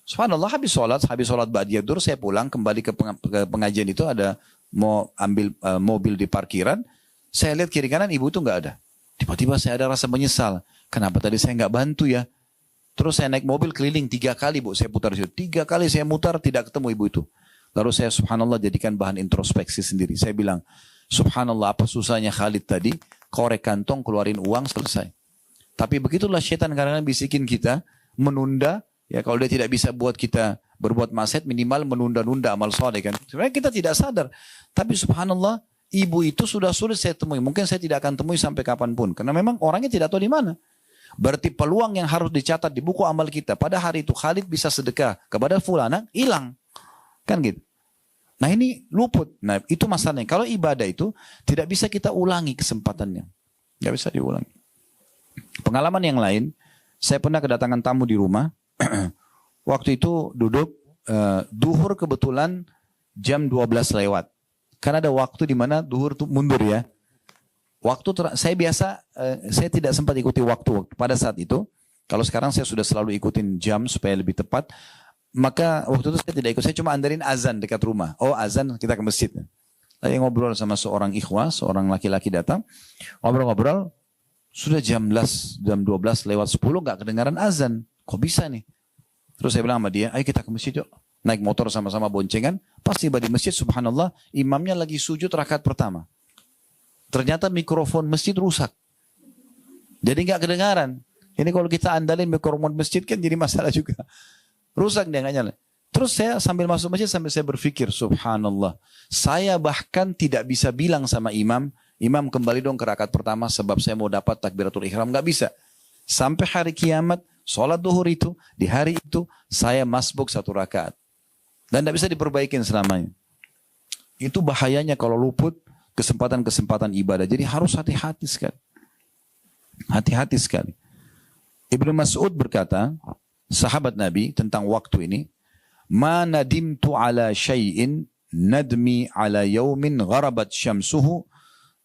Subhanallah habis sholat ba'diyah dzhur saya pulang kembali ke pengajian itu ada mau ambil mobil di parkiran, saya lihat kiri kanan ibu itu nggak ada. Tiba-tiba saya ada rasa menyesal. Kenapa tadi saya nggak bantu ya? Terus saya naik mobil keliling 3 kali Bu, saya putar situ. 3 kali saya mutar tidak ketemu ibu itu. Lalu saya subhanallah jadikan bahan introspeksi sendiri. Saya bilang, subhanallah apa susahnya Khalid tadi, korek kantong keluarin uang selesai. Tapi begitulah setan kadang-kadang bisikin kita, menunda, ya kalau dia tidak bisa buat kita berbuat maksiat minimal menunda-nunda amal soleh kan. Sebenarnya kita tidak sadar. Tapi subhanallah, ibu itu sudah sulit saya temui. Mungkin saya tidak akan temui sampai kapanpun. Karena memang orangnya tidak tahu di mana. Berarti peluang yang harus dicatat di buku amal kita. Pada hari itu Khalid bisa sedekah kepada fulana, hilang. Kan gitu. Nah ini luput. Nah itu masalahnya. Kalau ibadah itu tidak bisa kita ulangi kesempatannya. Tidak bisa diulangi. Pengalaman yang lain, saya pernah kedatangan tamu di rumah. Waktu itu duduk, duhur kebetulan jam 12 lewat. Karena ada waktu di mana duhur itu mundur ya. Saya tidak sempat ikuti waktu pada saat itu. Kalau sekarang saya sudah selalu ikutin jam supaya lebih tepat. Maka waktu itu saya tidak ikut. Saya cuma andarin azan dekat rumah. Oh azan kita ke masjid. Lalu ngobrol sama seorang ikhwah, seorang laki-laki datang. Ngobrol-ngobrol. Sudah jam 12 lewat 10 gak kedengaran azan. Kok bisa nih? Terus saya bilang sama dia, ayo kita ke masjid yuk. Naik motor sama-sama boncengan. Pas tiba di masjid subhanallah. Imamnya lagi sujud rakaat pertama. Ternyata mikrofon masjid rusak. Jadi nggak kedengaran. Ini kalau kita andalin mikrofon masjid kan jadi masalah juga. Rusak dia nggak nyala. Terus saya sambil masuk masjid sambil saya berpikir, subhanallah. Saya bahkan tidak bisa bilang sama imam, imam kembali dong ke rakaat pertama sebab saya mau dapat takbiratul ihram. Nggak bisa. Sampai hari kiamat, sholat duhur itu, di hari itu saya masbuk 1 rakaat. Dan tidak bisa diperbaikin selamanya. Itu bahayanya kalau luput kesempatan-kesempatan ibadah. Jadi harus hati-hati sekali. Hati-hati sekali. Ibnu Mas'ud berkata, sahabat Nabi tentang waktu ini, ma nadimtu ala syai'in nadmi ala yawmin gharabat syamsuhu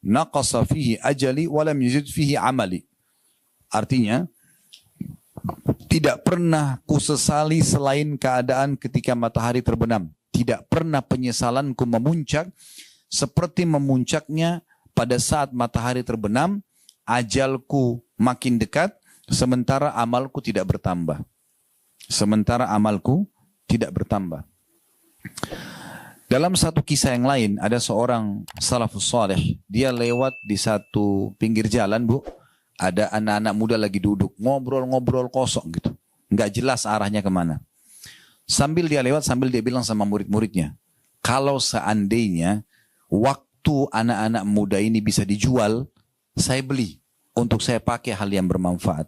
naqasa fihi ajali walam yuzid fihi amali. Artinya, tidak pernah kusesali selain keadaan ketika matahari terbenam. Tidak pernah penyesalanku memuncak seperti memuncaknya pada saat matahari terbenam, ajalku makin dekat, sementara amalku tidak bertambah. Sementara amalku tidak bertambah. Dalam satu kisah yang lain, ada seorang salafus saleh, dia lewat di satu pinggir jalan, Bu. Ada anak-anak muda lagi duduk, ngobrol-ngobrol kosong gitu. Nggak jelas arahnya kemana. Sambil dia lewat, sambil dia bilang sama murid-muridnya, kalau seandainya waktu anak-anak muda ini bisa dijual, saya beli untuk saya pakai hal yang bermanfaat.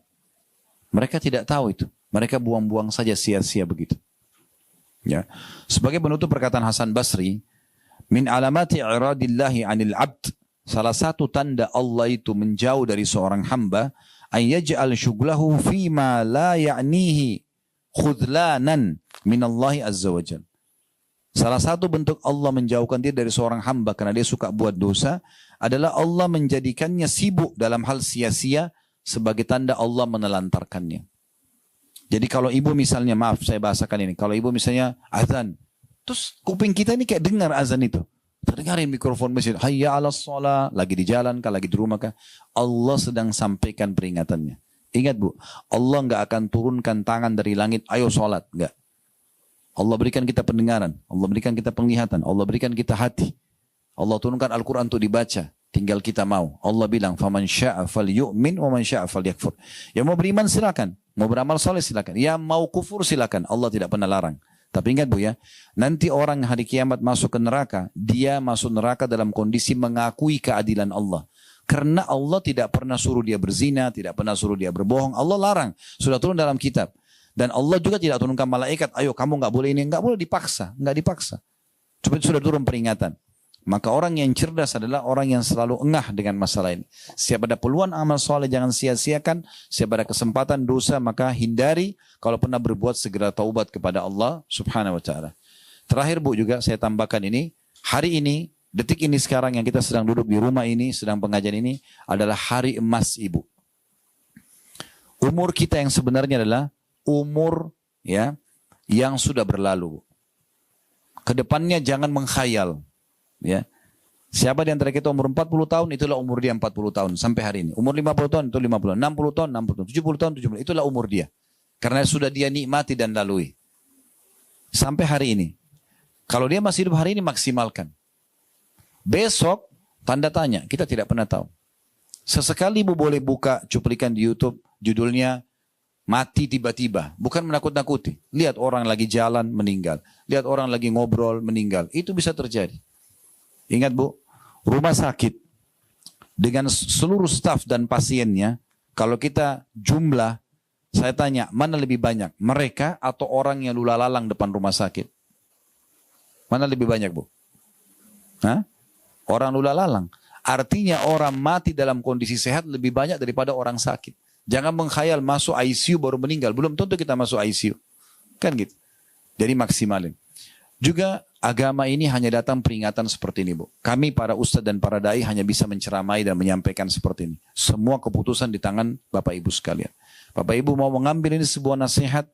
Mereka tidak tahu itu. Mereka buang-buang saja sia-sia begitu. Ya. Sebagai penutup perkataan Hasan Basri, min alamati iradillahi anil abd, salah satu tanda Allah itu menjauh dari seorang hamba, an yaj'al syughlahu fima la ya'nihi khudlanan minallahi azza wajalla. Salah satu bentuk Allah menjauhkan dia dari seorang hamba karena dia suka buat dosa adalah Allah menjadikannya sibuk dalam hal sia-sia sebagai tanda Allah menelantarkannya. Jadi kalau ibu misalnya, maaf saya bahasakan ini, kalau ibu misalnya azan, terus kuping kita ini kayak dengar azan itu. Terdengarin mikrofon masjid, hayya ala sholah, lagi di jalan kah, lagi di rumah kah, Allah sedang sampaikan peringatannya. Ingat Bu, Allah nggak akan turunkan tangan dari langit, ayo sholat, nggak. Allah berikan kita pendengaran, Allah berikan kita penglihatan, Allah berikan kita hati. Allah turunkan Al-Quran untuk dibaca, tinggal kita mau. Allah bilang, faman sya'a falyu'min wa man sya'a falyakfur. Yang mau beriman silakan, mau beramal soleh silakan, yang mau kufur silakan. Allah tidak pernah larang. Tapi ingat Bu ya, nanti orang hari kiamat masuk ke neraka, dia masuk neraka dalam kondisi mengakui keadilan Allah. Karena Allah tidak pernah suruh dia berzina, tidak pernah suruh dia berbohong. Allah larang, sudah turun dalam kitab. Dan Allah juga tidak turunkan malaikat, ayo kamu nggak boleh ini, nggak boleh dipaksa, nggak dipaksa. Cuma sudah turun peringatan. Maka orang yang cerdas adalah orang yang selalu engah dengan masalah ini. Siapa ada peluang amal soleh jangan sia-siakan. Siapa ada kesempatan dosa maka hindari. Kalau pernah berbuat segera taubat kepada Allah subhanahu wa ta'ala. Terakhir Bu juga saya tambahkan ini. Hari ini, detik ini sekarang yang kita sedang duduk di rumah ini, sedang pengajian ini adalah hari emas Ibu. Umur kita yang sebenarnya adalah umur ya yang sudah berlalu. Kedepannya jangan mengkhayal. Ya. Siapa di antara kita umur 40 tahun, itulah umur dia 40 tahun sampai hari ini. Umur 50 tahun itu 50, 60 tahun 60 tahun, 70 tahun 70, itulah umur dia. Karena sudah dia nikmati dan lalui. Sampai hari ini. Kalau dia masih hidup hari ini, maksimalkan. Besok, tanda tanya, kita tidak pernah tahu. Sesekali ibu boleh buka cuplikan di YouTube, judulnya mati tiba-tiba. Bukan menakut-nakuti. Lihat orang lagi jalan, meninggal. Lihat orang lagi ngobrol, meninggal. Itu bisa terjadi. Ingat bu, rumah sakit dengan seluruh staf dan pasiennya, kalau kita jumlah, saya tanya, mana lebih banyak? Mereka atau orang yang lula-lalang depan rumah sakit? Mana lebih banyak bu? Hah? Orang lula-lalang. Artinya orang mati dalam kondisi sehat lebih banyak daripada orang sakit. Jangan mengkhayal masuk ICU baru meninggal. Belum tentu kita masuk ICU. Kan gitu. Jadi maksimalin. Juga agama ini hanya datang peringatan seperti ini bu. Kami para ustadz dan para dai hanya bisa menceramai dan menyampaikan seperti ini. Semua keputusan di tangan Bapak Ibu sekalian. Bapak Ibu mau mengambil ini sebuah nasihat.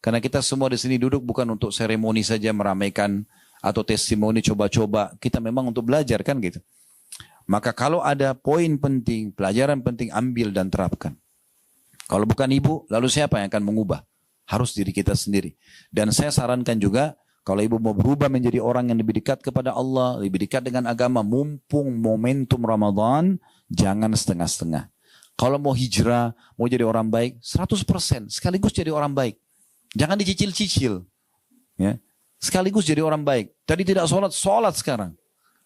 Karena kita semua di sini duduk bukan untuk seremoni saja meramaikan. Atau testimoni coba-coba. Kita memang untuk belajar kan gitu. Maka kalau ada poin penting, pelajaran penting ambil dan terapkan. Kalau bukan ibu, lalu siapa yang akan mengubah? Harus diri kita sendiri. Dan saya sarankan juga, kalau ibu mau berubah menjadi orang yang lebih dekat kepada Allah, lebih dekat dengan agama, mumpung momentum Ramadan, jangan setengah-setengah. Kalau mau hijrah, mau jadi orang baik, 100%, sekaligus jadi orang baik. Jangan dicicil-cicil. Ya. Sekaligus jadi orang baik. Tadi tidak sholat sekarang.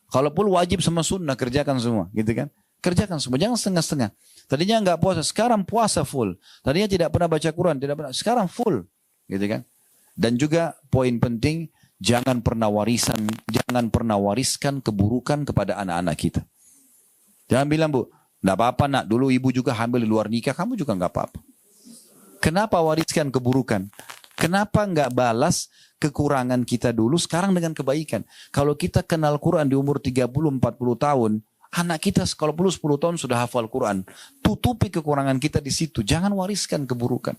Kalaupun wajib sama sunnah, kerjakan semua. Gitu kan? Kerjakan semua, jangan setengah-setengah. Tadinya enggak puasa, sekarang puasa full. Tadinya tidak pernah baca Quran, tidak pernah, sekarang full. Gitu kan? Dan juga poin penting, jangan pernah wariskan keburukan kepada anak-anak kita. Jangan bilang bu, enggak apa-apa nak, dulu ibu juga hamil di luar nikah, kamu juga enggak apa-apa. Kenapa wariskan keburukan? Kenapa enggak balas kekurangan kita dulu sekarang dengan kebaikan? Kalau kita kenal Quran di umur 30-40 tahun, anak kita kalau perlu 10 tahun sudah hafal Quran. Tutupi kekurangan kita di situ. Jangan wariskan keburukan.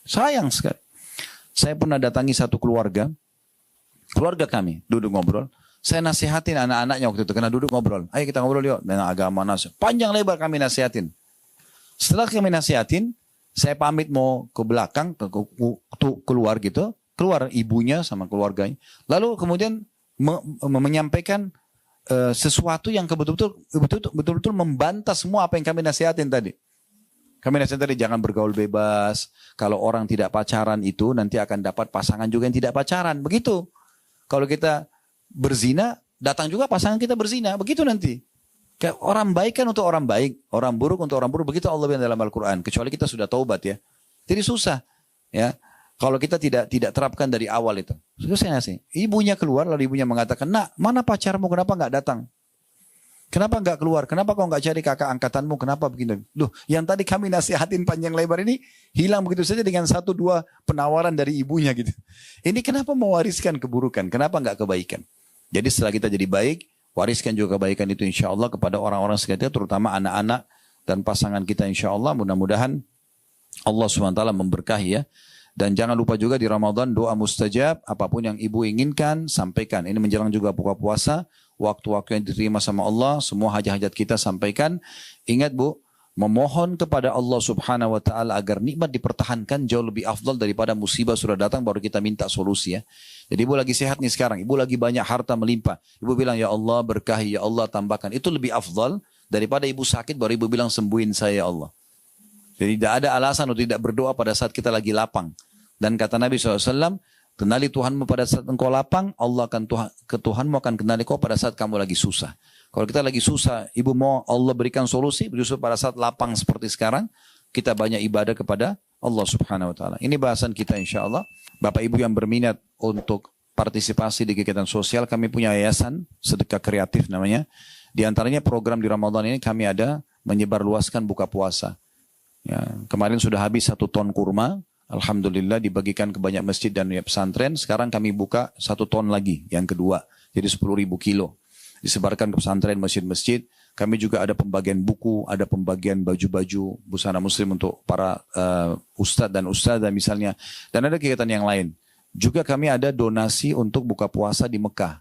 Sayang sekali. Saya pernah datangi satu keluarga kami, duduk ngobrol. Saya nasihatin anak-anaknya waktu itu, karena duduk ngobrol. Ayo kita ngobrol yuk, dengan agama nasihat. Panjang lebar kami nasihatin. Setelah kami nasihatin, saya pamit mau ke belakang, keluar gitu. Keluar ibunya sama keluarganya. Lalu kemudian menyampaikan sesuatu yang betul-betul membantah semua apa yang kami nasihatin tadi. Kami nasihatin tadi jangan bergaul bebas. Kalau orang tidak pacaran itu nanti akan dapat pasangan juga yang tidak pacaran. Begitu. Kalau kita berzina, datang juga pasangan kita berzina. Begitu nanti. Kayak orang baik kan untuk orang baik. Orang buruk untuk orang buruk. Begitu Allah bilang dalam Al-Quran. Kecuali kita sudah taubat ya. Jadi susah. Ya. Kalau kita tidak terapkan dari awal itu. Selesai nasi. Ibunya keluar lalu ibunya mengatakan, nak mana pacarmu, kenapa nggak datang? Kenapa nggak keluar? Kenapa kau nggak cari kakak angkatanmu? Kenapa begini? Loh, yang tadi kami nasihatin panjang lebar ini hilang begitu saja dengan 1-2 penawaran dari ibunya gitu. Ini kenapa mewariskan keburukan? Kenapa nggak kebaikan? Jadi setelah kita jadi baik, wariskan juga kebaikan itu insya Allah kepada orang-orang sekitar, terutama anak-anak dan pasangan kita insya Allah. Mudah-mudahan Allah SWT memberkahi ya. Dan jangan lupa juga di Ramadan doa mustajab, apapun yang ibu inginkan, sampaikan. Ini menjelang juga buka puasa, waktu-waktu yang diterima sama Allah, semua hajat-hajat kita sampaikan. Ingat bu, memohon kepada Allah Subhanahu Wa Taala agar nikmat dipertahankan jauh lebih afdal daripada musibah sudah datang baru kita minta solusi ya. Jadi ibu lagi sehat nih sekarang, ibu lagi banyak harta melimpah. Ibu bilang ya Allah berkahi, ya Allah tambahkan. Itu lebih afdal daripada ibu sakit baru ibu bilang sembuhin saya ya Allah. Jadi tidak ada alasan untuk tidak berdoa pada saat kita lagi lapang. Dan kata Nabi SAW, kenali Tuhanmu pada saat engkau lapang, Tuhanmu akan kenali kau pada saat kamu lagi susah. Kalau kita lagi susah, ibu mau Allah berikan solusi, justru pada saat lapang seperti sekarang, kita banyak ibadah kepada Allah Subhanahu Wa Taala. Ini bahasan kita insya Allah. Bapak Ibu yang berminat untuk partisipasi di kegiatan sosial, kami punya yayasan sedekah kreatif namanya. Di antaranya program di Ramadan ini kami ada menyebarluaskan buka puasa. Ya, kemarin sudah habis 1 ton kurma, alhamdulillah dibagikan ke banyak masjid dan pesantren. Sekarang kami buka 1 ton lagi, yang kedua, jadi 10.000 kilo. Disebarkan ke pesantren, masjid-masjid. Kami juga ada pembagian buku, ada pembagian baju-baju busana muslim untuk para ustadz dan ustadzah misalnya. Dan ada kegiatan yang lain. Juga kami ada donasi untuk buka puasa di Mekah.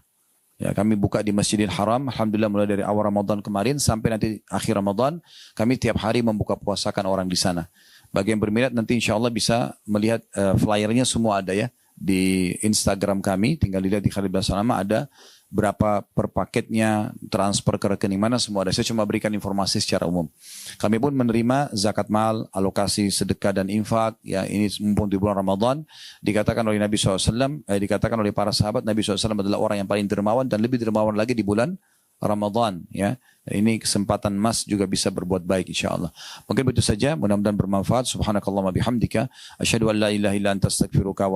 Ya, kami buka di Masjidil Haram, alhamdulillah mulai dari awal Ramadan kemarin sampai nanti akhir Ramadan, kami tiap hari membuka puasakan orang di sana. Bagi yang berminat nanti insya Allah bisa melihat flyernya semua ada ya di Instagram kami, tinggal dilihat di Khalid bin Salama ada berapa per paketnya, transfer ke rekening mana semua ada. Saya cuma berikan informasi secara umum. Kami pun menerima zakat mal, alokasi sedekah dan infak. Ya, ini mumpung di bulan Ramadan. Dikatakan oleh Nabi SAW, dikatakan oleh para sahabat, Nabi SAW adalah orang yang paling dermawan dan lebih dermawan lagi di bulan Ramadan. Ya, ini kesempatan emas juga bisa berbuat baik insya Allah. Mungkin begitu saja. Mudah-mudahan bermanfaat. Subhanakallahumma bihamdika. Asyhadu an la ilaha illa anta astaghfiruka wa